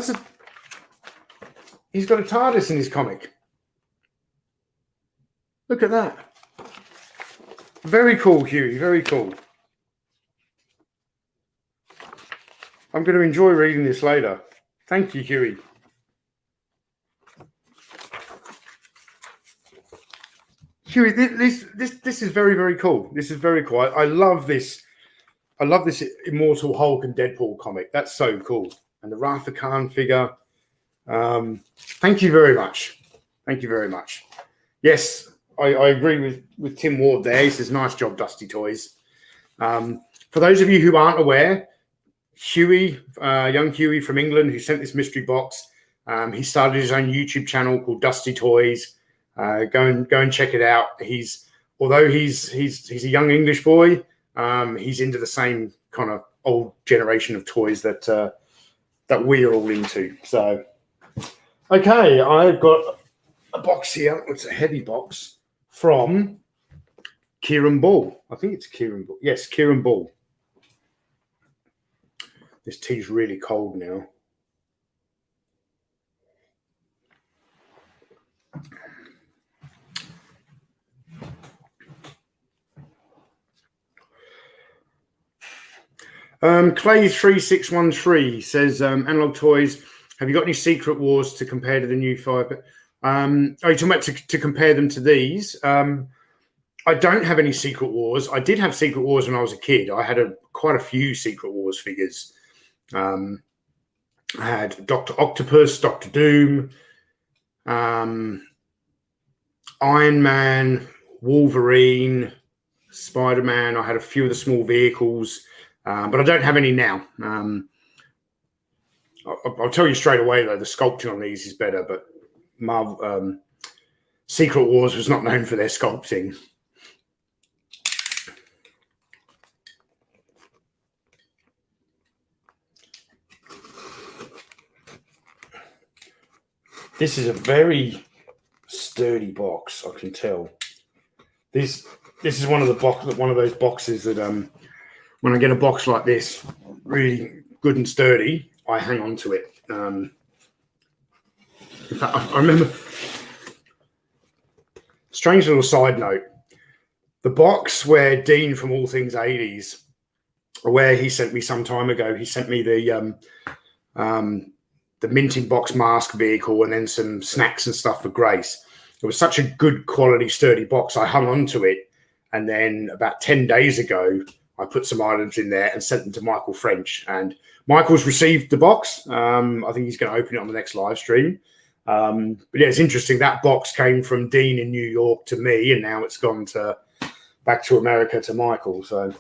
he's got a TARDIS in his comic. Look at that. Very cool, Huey, very cool. I'm going to enjoy reading this later. Thank you, Huey. Huey, this is very, very cool. This is very cool. I love this. I love this Immortal Hulk and Deadpool comic. That's so cool. And the Rafa Khan figure. Thank you very much. Thank you very much. Yes, I agree with Tim Ward there. He says, nice job, Dusty Toys. For those of you who aren't aware, Huey, young Huey from England, who sent this mystery box, he started his own YouTube channel called Dusty Toys. Go and check it out. Although he's a young English boy, he's into the same kind of old generation of toys that we're all into. So, okay, I've got a box here. It's a heavy box from Kieran Ball. I think it's Kieran Ball. Yes, Kieran Ball. This tea's really cold now. Clay3613 says, Analog Toys, have you got any Secret Wars to compare to the new 5? Are you talking about to compare them to these? I don't have any Secret Wars. I did have Secret Wars when I was a kid. I had quite a few Secret Wars figures. I had Dr. Octopus, Dr. Doom, Iron Man, Wolverine, Spider-Man. I had a few of the small vehicles. But I don't have any now. I'll tell you straight away, though, the sculpting on these is better, but Secret Wars was not known for their sculpting. This is a very sturdy box, I can tell. This is one of those boxes that when I get a box like this, really good and sturdy, I hang on to it. In fact, I remember, strange little side note, the box where Dean from All Things 80s, where he sent me some time ago, he sent me the minting box mask vehicle and then some snacks and stuff for Grace. It was such a good quality, sturdy box. I hung on to it. And then about 10 days ago, I put some items in there and sent them to Michael French. And Michael's received the box. I think he's going to open it on the next live stream. But yeah, it's interesting. That box came from Dean in New York to me, and now it's gone back to America to Michael. So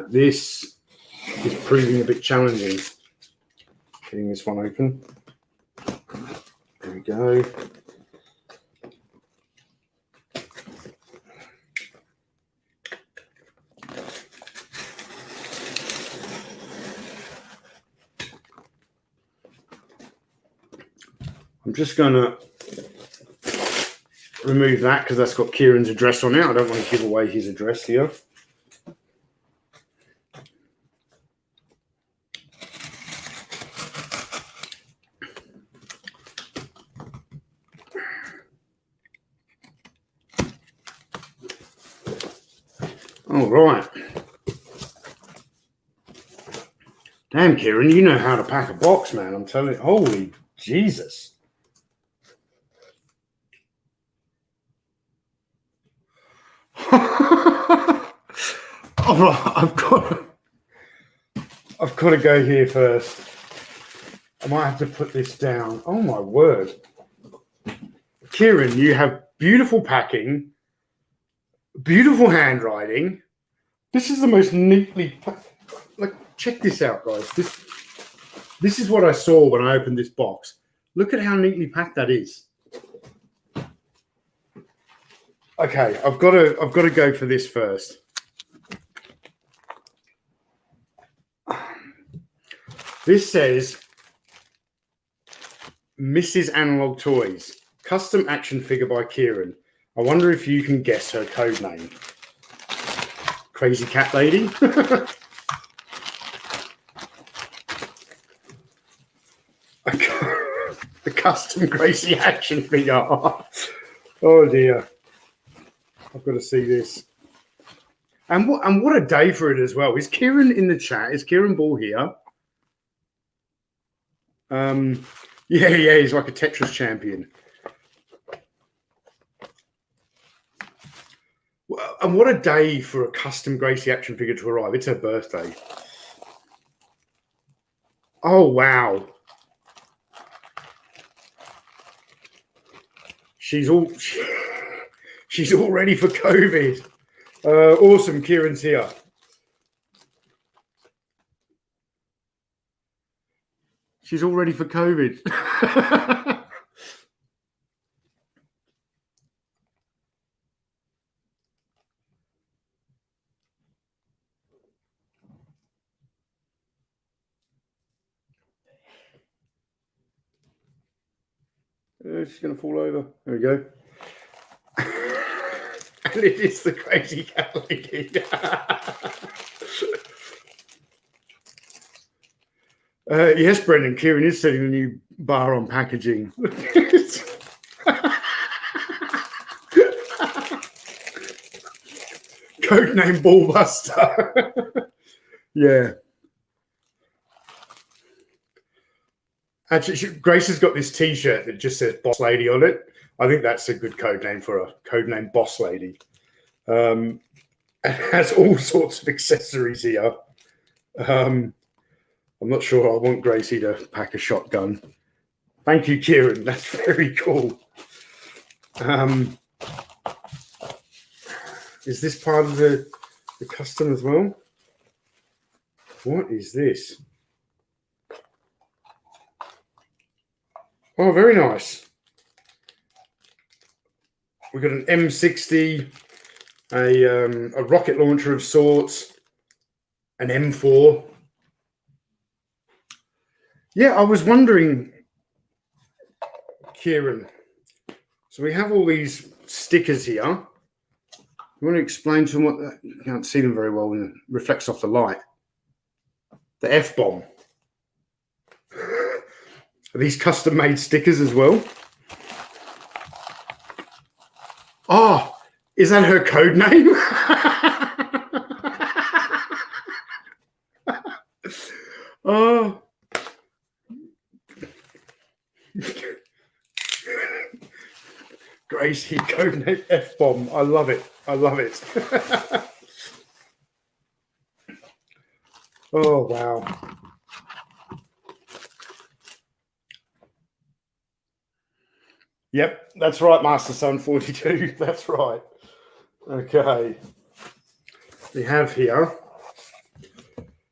this is proving a bit challenging. Getting this one open. There we go. I'm just going to remove that because that's got Kieran's address on it. I don't want to give away his address here. All right. Damn, Kieran, you know how to pack a box, man. I'm telling you. Holy Jesus. All right, I've got to go here first. I might have to put this down. Oh, my word. Kieran, you have beautiful packing, beautiful handwriting. This is the most neatly packed. Like, check this out, guys. This is what I saw when I opened this box. Look at how neatly packed that is. Okay, I've got to go for this first. This says Mrs. Analog Toys, custom action figure by Kieran. I wonder if you can guess her code name. Crazy Cat Lady. The custom Gracie action figure. Oh dear. I've got to see this. And what a day for it as well. Is Kieran in the chat? Is Kieran Ball here? Yeah, he's like a Tetris champion. And what a day for a custom Gracie action figure to arrive. It's her birthday. Oh, wow. She's all ready for COVID. Awesome, Kieran's here. She's all ready for COVID. She's going to fall over. There we go. And it is the Crazy Cat Lady. Yes, Brendan, Kieran is setting a new bar on packaging. Codename Ballbuster. Yeah. Actually, Grace has got this T-shirt that just says Boss Lady on it. I think that's a good code name for a codename Boss Lady. It has all sorts of accessories here. I'm not sure I want Gracie to pack a shotgun. Thank you, Kieran. That's very cool. Is this part of the custom as well? What is this? Oh, very nice. We've got an M60, a rocket launcher of sorts, an M4. Yeah, I was wondering, Kieran, so we have all these stickers here. You want to explain to them what you can't see them very well when it reflects off the light. The F-bomb. Are these custom-made stickers as well? Oh, is that her code name? Oh. Gracie, codename F-bomb. I love it. I love it. Oh, wow. Yep, that's right, Master Son 42. That's right. Okay. We have here.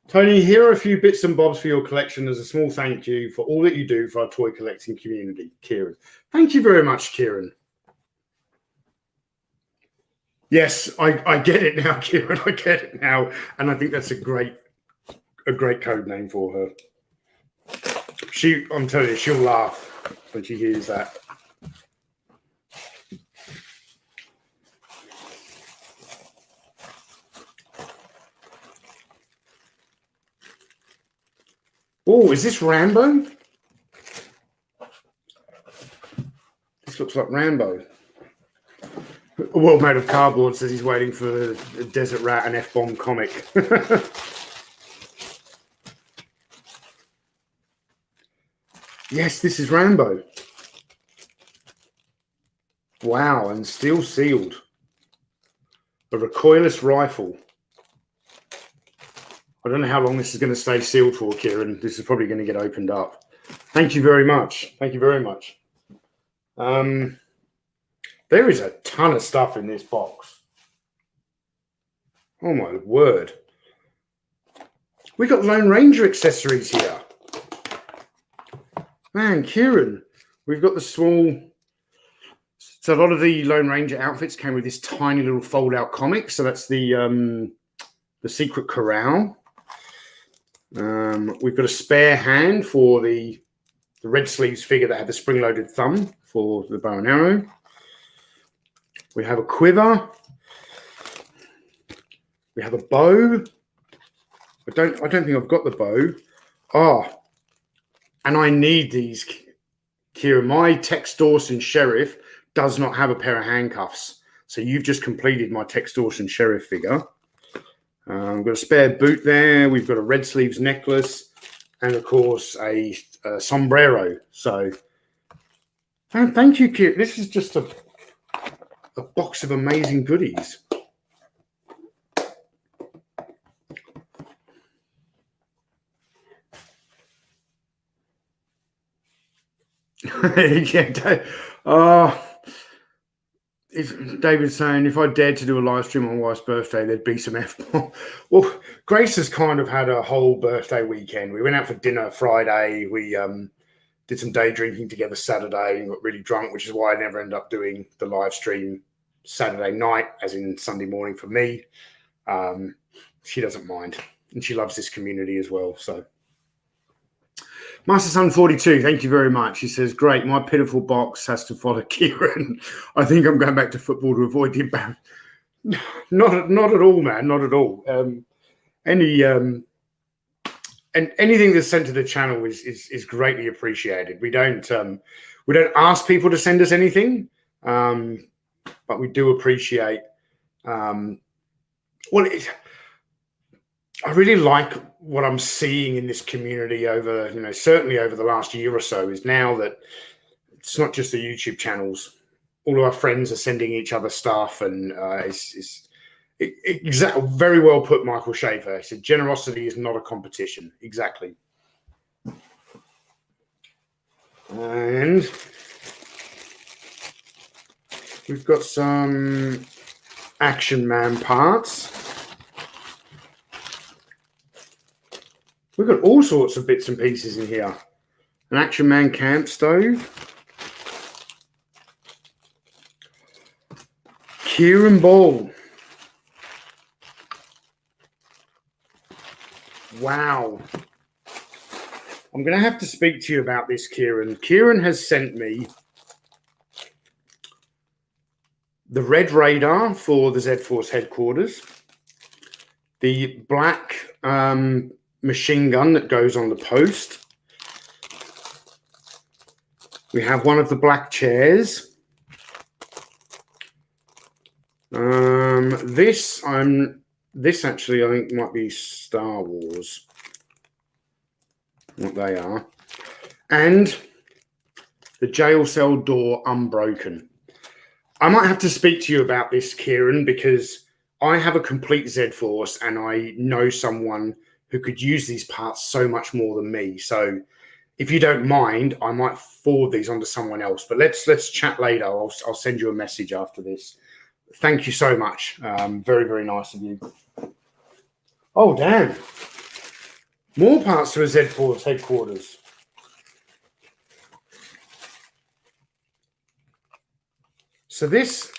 Tony, here are a few bits and bobs for your collection as a small thank you for all that you do for our toy collecting community, Kieran. Thank you very much, Kieran. Yes, I get it now, Kieran. I get it now. And I think that's a great code name for her. I'm telling you, she'll laugh. when she hears that. Oh, is this Rambo? This looks like Rambo. A world made of cardboard says he's waiting for a Desert Rat and F-bomb comic. Yes, this is Rambo. Wow, and still sealed. A recoilless rifle. I don't know how long this is going to stay sealed for, Kieran. This is probably going to get opened up. Thank you very much. Thank you very much. There is a ton of stuff in this box. Oh my word. We got Lone Ranger accessories here. Man, Kieran, we've got the small... So a lot of the Lone Ranger outfits came with this tiny little fold-out comic. So that's the Secret Corral. We've got a spare hand for the red sleeves figure that had the spring-loaded thumb for the bow and arrow. We have a quiver. We have a bow. I don't think I've got the bow. Oh, and I need these, Kieran. My Tex Dawson Sheriff does not have a pair of handcuffs. So you've just completed my Tex Dawson Sheriff figure. We've got a spare boot there. We've got a red sleeves necklace. And, of course, a sombrero. So, thank you, Kieran. This is just a box of amazing goodies. Yeah, if David's saying if I dared to do a live stream on my wife's birthday, there'd be some F-bomb. Well, Grace has kind of had a whole birthday weekend. We went out for dinner Friday. We did some day drinking together Saturday and got really drunk, which is why I never end up doing the live stream Saturday night, as in Sunday morning for me. She doesn't mind, and she loves this community as well. So, Master Son 42, thank you very much. He says, "Great, my pitiful box has to follow Kieran. I think I'm going back to football to avoid the embarrassment." Not at all, man. Not at all. And anything that's sent to the channel is greatly appreciated. We don't ask people to send us anything, but we do appreciate. I really like what I'm seeing in this community over, certainly over the last year or so, is now that it's not just the YouTube channels. All of our friends are sending each other stuff, and exactly, very well put, Michael Schaefer. He said, generosity is not a competition. Exactly. And we've got some Action Man parts. We've got all sorts of bits and pieces in here. An Action Man camp stove. Kieran Ball. Wow. I'm going to have to speak to you about this, Kieran. Kieran has sent me the red radar for the Z-Force headquarters, the black machine gun that goes on the post. We have one of the black chairs. This actually I think might be Star Wars. What they are. And the jail cell door unbroken. I might have to speak to you about this, Kieran, because I have a complete Z-Force and I know someone who could use these parts so much more than me. So if you don't mind, I might forward these on to someone else. But let's chat later. I'll send you a message after this. Thank you so much. Very, very nice of you. Oh, damn. More parts to a Z-Force headquarters. So this,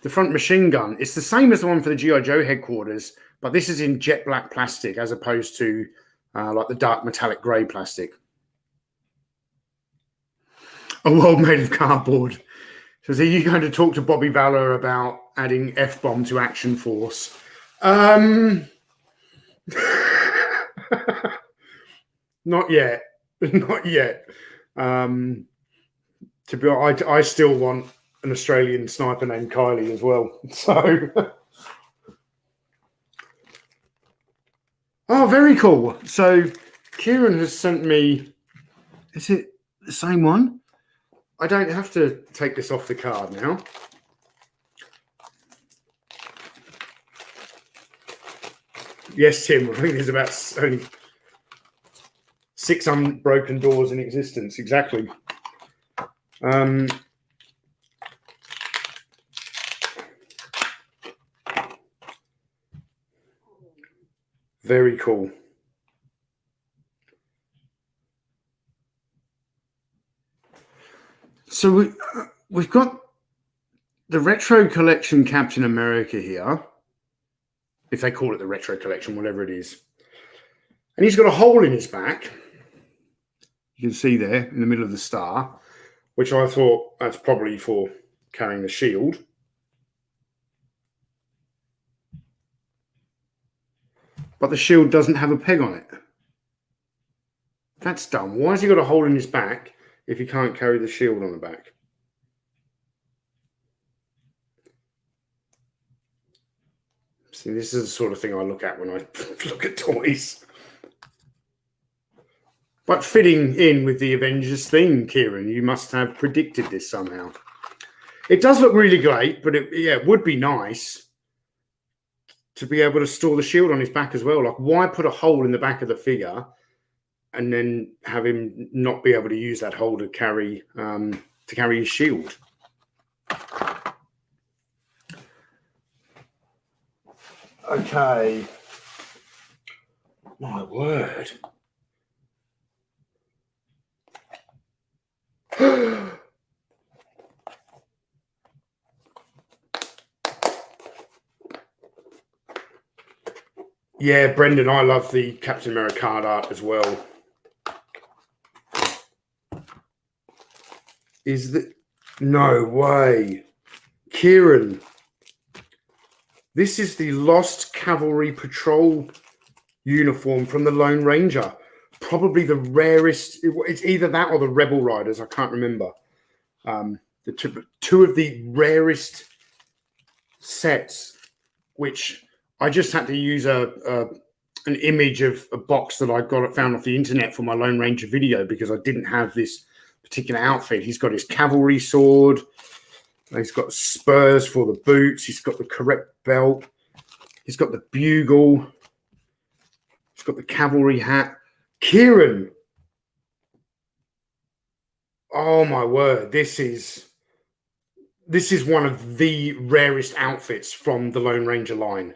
the front machine gun, it's the same as the one for the G.I. Joe headquarters, but this is in jet black plastic as opposed to like the dark metallic grey plastic. A world made of cardboard. So are you going to talk to Bobby Valor about adding F-bomb to Action Force? Not yet. Not yet. To be honest, I still want an Australian sniper named Kylie as well. So, oh, very cool. So, Kieran has sent me. Is it the same one? I don't have to take this off the card now. Yes, Tim. I think there's about only 6 unbroken doors in existence. Exactly. Very cool. So we've got the Retro Collection Captain America here, if they call it the Retro Collection, whatever it is. And he's got a hole in his back. You can see there in the middle of the star, which I thought that's probably for carrying the shield. But the shield doesn't have a peg on it. That's dumb. Why has he got a hole in his back if he can't carry the shield on the back? See, this is the sort of thing I look at when I look at toys. But fitting in with the Avengers theme, Kieran, you must have predicted this somehow. It does look really great, but it would be nice to be able to store the shield on his back as well. Like, why put a hole in the back of the figure and then have him not be able to use that hole to carry his shield? Okay. My word. Yeah, Brendan, I love the Captain America card art as well. Is that... No way. Kieran, this is the Lost Cavalry Patrol uniform from the Lone Ranger. Probably the rarest. It's either that or the Rebel Riders. I can't remember. The two of the rarest sets, which I just had to use an image of a box that I found off the internet for my Lone Ranger video because I didn't have this particular outfit. He's got his cavalry sword. He's got spurs for the boots. He's got the correct belt. He's got the bugle. He's got the cavalry hat. Kieran. Oh my word. This is one of the rarest outfits from the Lone Ranger line.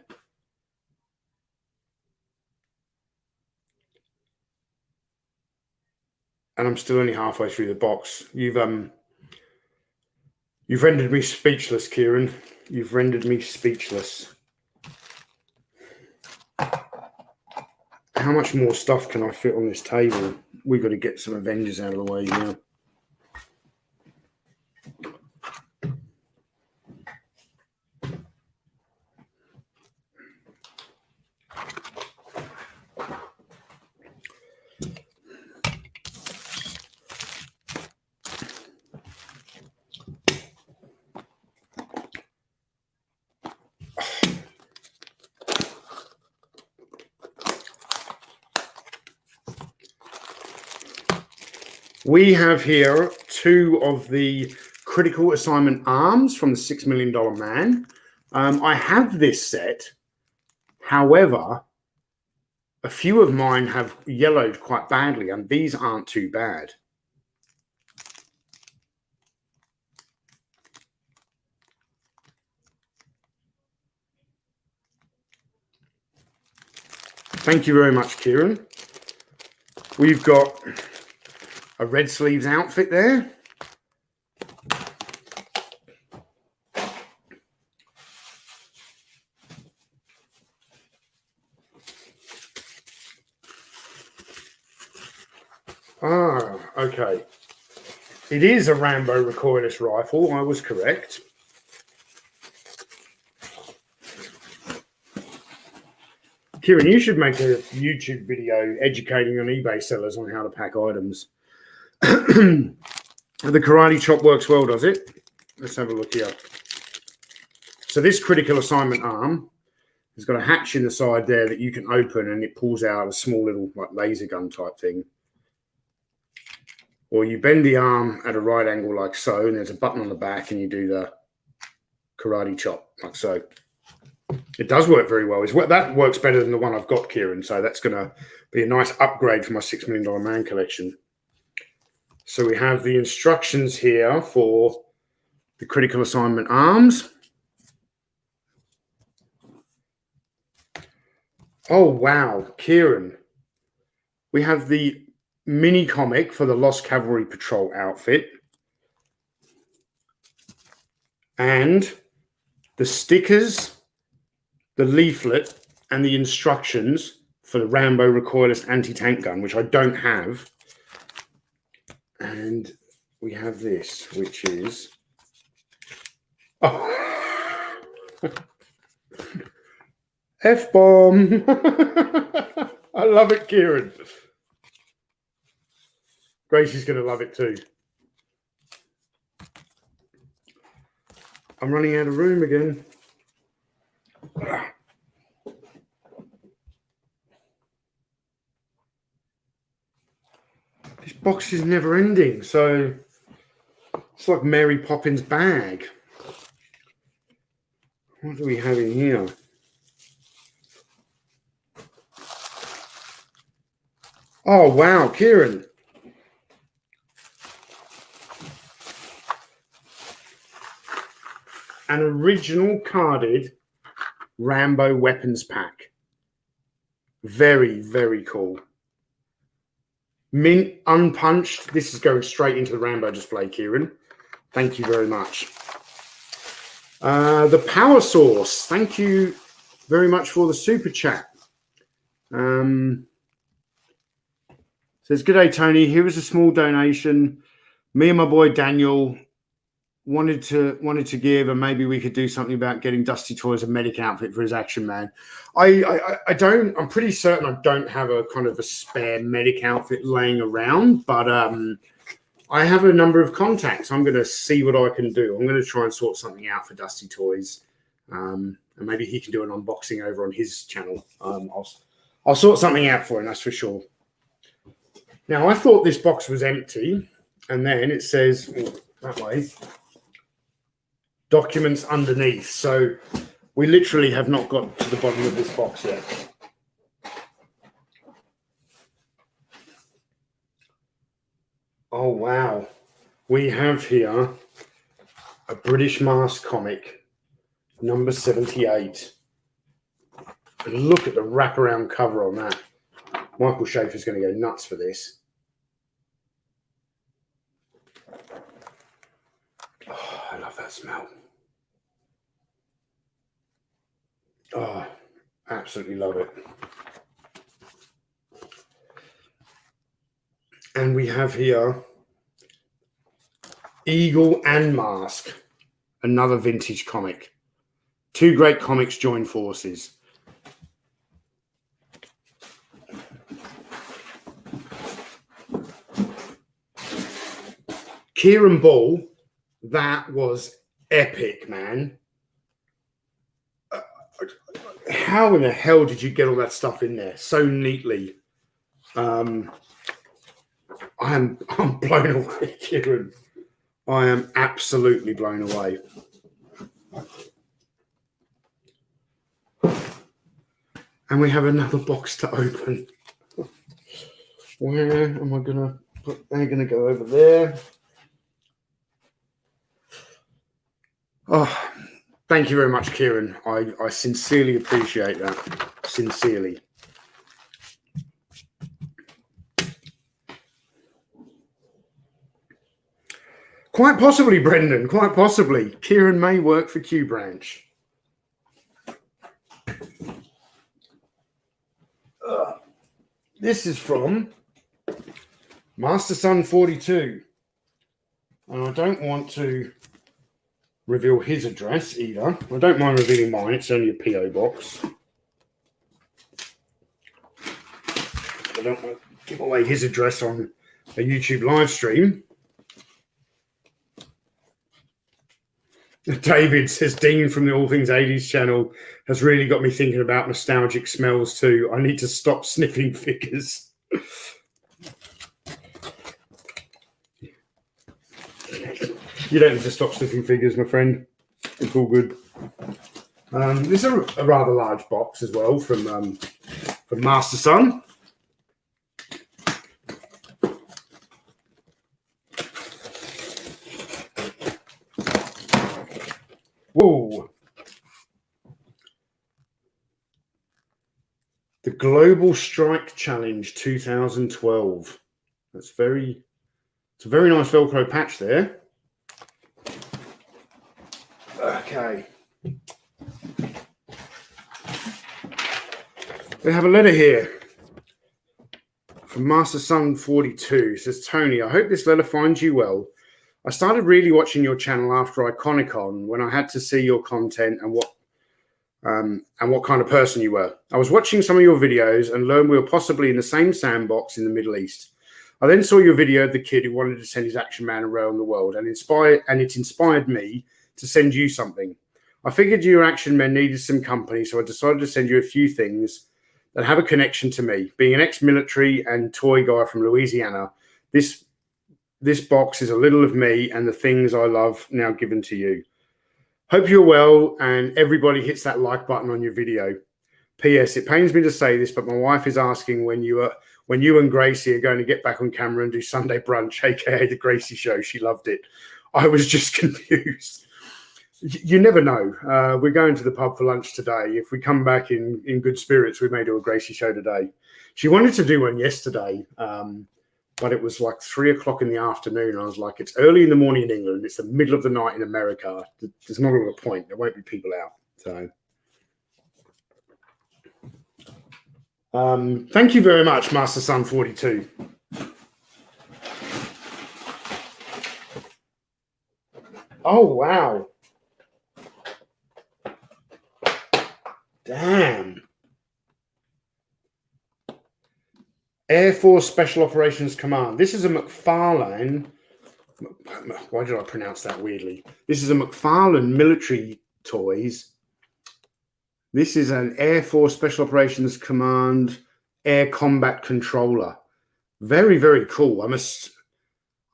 And I'm still only halfway through the box. You've rendered me speechless, Kieran. You've rendered me speechless. How much more stuff can I fit on this table? We've got to get some Avengers out of the way now. We have here 2 of the Critical Assignment arms from the $6 Million Man. I have this set. However, a few of mine have yellowed quite badly, and these aren't too bad. Thank you very much, Kieran. We've got a red sleeves outfit there. Ah, okay. It is a Rambo recoilless rifle. I was correct. Kieran, you should make a YouTube video educating on eBay sellers on how to pack items. The karate chop works well, does it? Let's have a look here. So this critical assignment arm has got a hatch in the side there that you can open, and it pulls out a small little like laser gun type thing. Or you bend the arm at a right angle like so, and there's a button on the back, and you do the karate chop like so. It does work very well. That works better than the one I've got, Kieran. So that's going to be a nice upgrade for my $6 Million Man collection. So we have the instructions here for the critical assignment arms. Oh, wow, Kieran. We have the mini comic for the Lost Cavalry Patrol outfit. And the stickers, the leaflet, and the instructions for the Rambo recoilless anti-tank gun, which I don't have. And we have this, which is... Oh. F-bomb. I love it, Kieran. Gracie's going to love it too. I'm running out of room again. This box is never ending, so it's like Mary Poppins' bag. What do we have in here? Oh, wow, Kieran. An original carded Rambo weapons pack. Very, very cool. Mint, unpunched. This is going straight into the Rambo display, Kieran. Thank you very much. The Power Source. Thank you very much for the super chat. Says, good day, Tony. Here is a small donation. Me and my boy Daniel wanted to give, and maybe we could do something about getting Dusty Toys a medic outfit for his action man. I'm pretty certain I don't have a kind of a spare medic outfit laying around, but I have a number of contacts. I'm going to see what I can do. I'm going to try and sort something out for Dusty Toys, and maybe he can do an unboxing over on his channel. I'll sort something out for him, that's for sure. Now, I thought this box was empty, and then it says, that way, documents underneath. So we literally have not got to the bottom of this box yet. Oh, wow. We have here a British Mask comic, number 78. And look at the wraparound cover on that. Michael Schaefer's going to go nuts for this. Oh, I love that smell. Oh, absolutely love it. And we have here Eagle and Mask, another vintage comic. Two great comics join forces. Kieran Ball, that was epic, man. How in the hell did you get all that stuff in there so neatly? I'm blown away, Kieran. I am absolutely blown away. And we have another box to open. Where am I gonna put? They're gonna go over there. Oh, thank you very much, Kieran. I sincerely appreciate that. Sincerely. Quite possibly, Brendan. Quite possibly. Kieran may work for Q Branch. This is from Master Son 42. And I don't want to reveal his address either. I don't mind revealing mine. It's only a P.O. box. I don't want to give away his address on a YouTube live stream. David says, Dean from the All Things 80s channel has really got me thinking about nostalgic smells too. I need to stop sniffing figures. You don't need to stop sniffing figures, my friend. It's all good. This is a rather large box as well from Master Son. Whoa. The Global Strike Challenge 2012. It's a very nice Velcro patch there. Okay. We have a letter here from Master Son 42. It says, Tony, I hope this letter finds you well. I started really watching your channel after Iconicon when I had to see your content and what kind of person you were. I was watching some of your videos and learned we were possibly in the same sandbox in the Middle East. I then saw your video of the kid who wanted to send his action man around the world and it inspired me to send you something. I figured your action men needed some company, so I decided to send you a few things that have a connection to me. Being an ex-military and toy guy from Louisiana, this box is a little of me and the things I love now given to you. Hope you're well and everybody hits that like button on your video. P.S. It pains me to say this, but my wife is asking when you and Gracie are going to get back on camera and do Sunday brunch, aka the Gracie Show. She loved it. I was just confused. You never know. We're going to the pub for lunch today. If we come back in good spirits, we may do a Gracie Show today. She wanted to do one yesterday, but it was like 3 o'clock in the afternoon. I was like, it's early in the morning in England. It's the middle of the night in America. There's not a point. There won't be people out. So thank you very much, Master Son 42. Oh, wow. Damn. Air Force Special Operations Command. This is a McFarlane. Why did I pronounce that weirdly? This is a McFarlane military toys. This is an Air Force Special Operations Command air combat controller. Very, very cool. I'm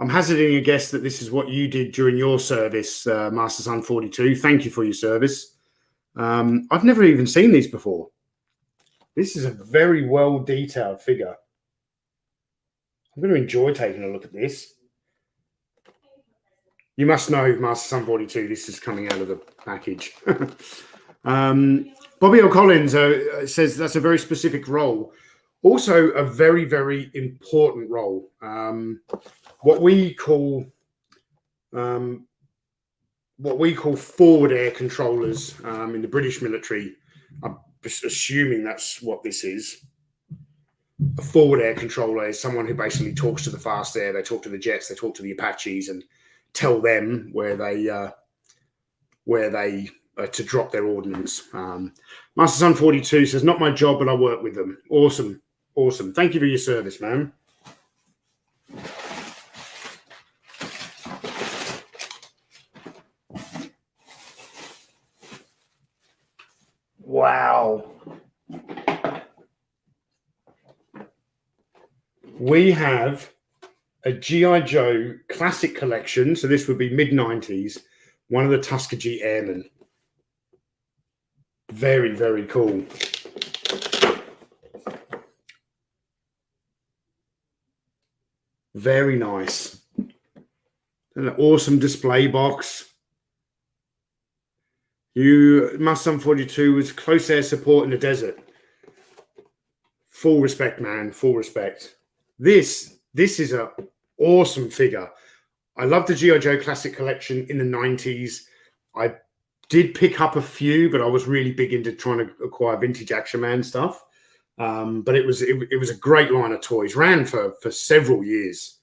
hazarding a guess that this is what you did during your service, Master Son 42. Thank you for your service. I've never even seen these before. This is a very well detailed figure. I'm going to enjoy taking a look at this. You must know, Master Son 42, this is coming out of the package. Bobby O'Collins says that's a very specific role. Also a very, very important role. What we call forward air controllers in the British military. I'm just assuming that's what this is. A forward air controller is someone who basically talks to the fast air. They talk to the jets. They talk to the Apaches and tell them where they to drop their ordnance. Master Son 42 says, not my job, but I work with them. Awesome. Awesome. Thank you for your service, man. Wow. We have a G.I. Joe classic collection. So this would be mid-90s. One of the Tuskegee Airmen. Very, very cool. Very nice. An awesome display box. Master Son 42 was close air support in the desert. Full respect, man. Full respect. This is an awesome figure. I love the G.I. Joe Classic Collection in the 90s. I did pick up a few, but I was really big into trying to acquire vintage Action Man stuff. But it was a great line of toys. Ran for several years.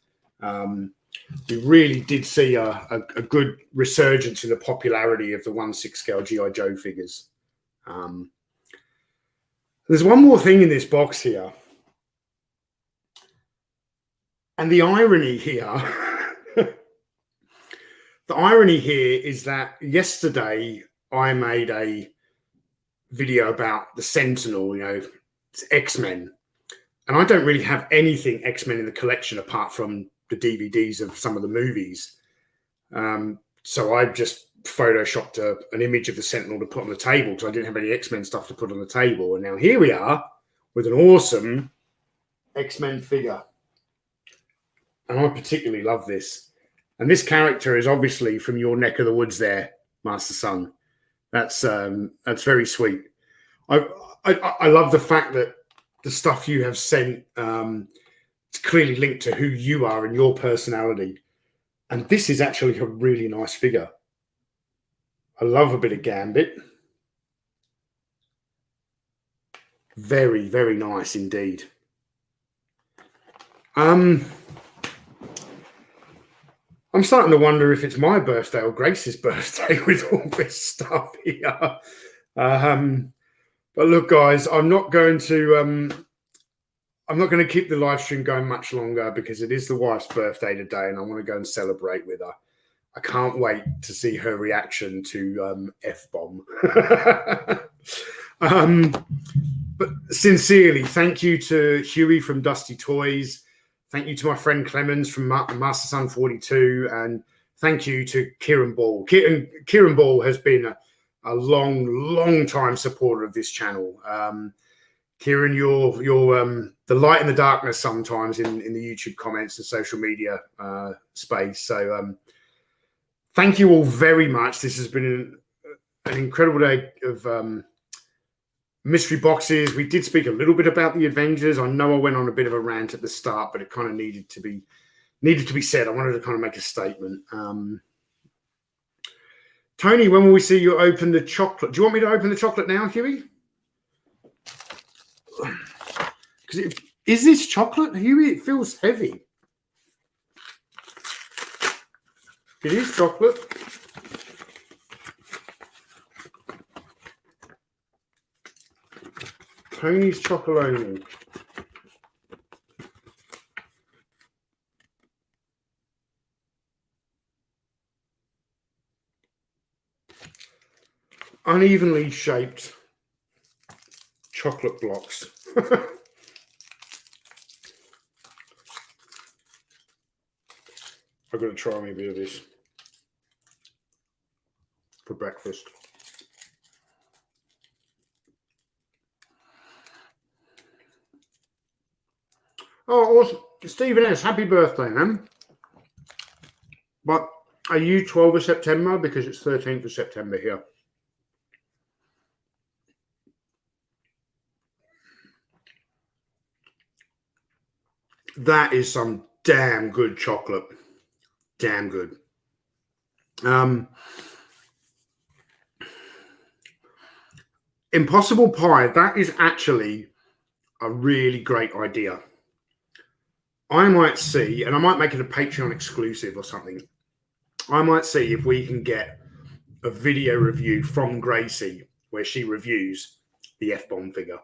we really did see a good resurgence in the popularity of the 1/6 scale G.I. Joe figures. There's one more thing in this box here. And the irony here, the irony here is that yesterday I made a video about the Sentinel, you know, it's X-Men. And I don't really have anything X-Men in the collection apart from the DVDs of some of the movies. So I just photoshopped an image of the Sentinel to put on the table because I didn't have any X-Men stuff to put on the table. And now here we are with an awesome X-Men figure. And I particularly love this. And this character is obviously from your neck of the woods there, Master Son. That's very sweet. I love the fact that the stuff you have sent it's clearly linked to who you are and your personality. And this is actually a really nice figure. I love a bit of Gambit. Very, very nice indeed. I'm starting to wonder if it's my birthday or Grace's birthday with all this stuff here. But look, guys, I'm not going to keep the live stream going much longer because it is the wife's birthday today, and I want to go and celebrate with her. I can't wait to see her reaction to F-bomb. But sincerely, thank you to Huey from Dusty Toys. Thank you to my friend Clemens from Master Son 42, and thank you to Kieran Ball. Kieran Ball has been a long time supporter of this channel. Kieran, you're the light in the darkness sometimes in the YouTube comments and social media space. So thank you all very much. This has been an incredible day of mystery boxes. We did speak a little bit about the Avengers. I know I went on a bit of a rant at the start, but it kind of needed to be said. I wanted to kind of make a statement. Tony, when will we see you open the chocolate? Do you want me to open the chocolate now, Huey? Because is this chocolate, Huey? It feels heavy. It is chocolate. Tony's Chocolonely. Unevenly shaped chocolate blocks. I've got to try me a bit of this for breakfast. Oh, awesome. Stephen S., happy birthday, man. But are you 12th of September? Because it's 13th of September here. That is some damn good chocolate. Damn good. Impossible Pie, that is actually a really great idea. I might see, and I might make it a Patreon exclusive or something. I might see if we can get a video review from Gracie where she reviews the F-bomb figure.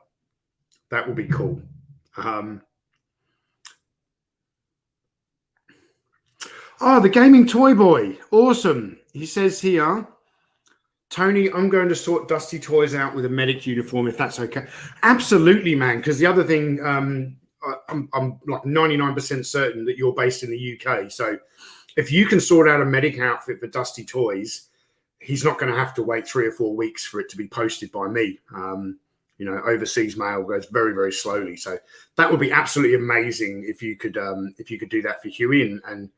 That would be cool. Oh, the Gaming Toy Boy. Awesome. He says here, Tony, I'm going to sort Dusty Toys out with a medic uniform, if that's okay. Absolutely, man. Because the other thing, I'm like 99% certain that you're based in the UK. So if you can sort out a medic outfit for Dusty Toys, he's not going to have to wait 3 or 4 weeks for it to be posted by me. You know, overseas mail goes very, very slowly. So that would be absolutely amazing if you could do that for Huey and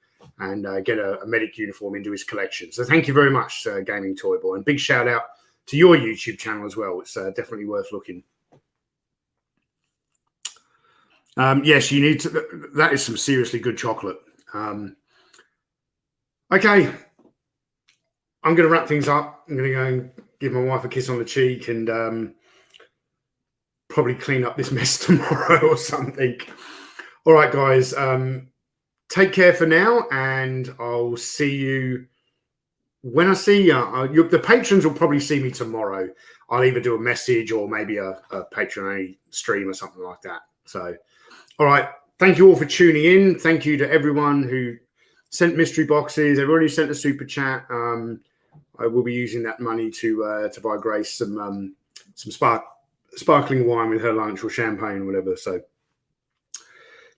get a medic uniform into his collection. So thank you very much, Gaming Toy Boy, and big shout out to your YouTube channel as well. It's definitely worth looking. Yes, you need to. That is some seriously good chocolate. Okay, I'm going to wrap things up. I'm going to go and give my wife a kiss on the cheek and probably clean up this mess tomorrow or something. All right, guys. take care for now, and I'll see you when I see you. The patrons will probably see me tomorrow. I'll either do a message or maybe a Patreon stream or something like that. So, all right. Thank you all for tuning in. Thank you to everyone who sent mystery boxes. Everyone who sent a super chat. I will be using that money to buy Grace some sparkling wine with her lunch or champagne or whatever. So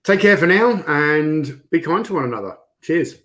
take care for now and be kind to one another. Cheers.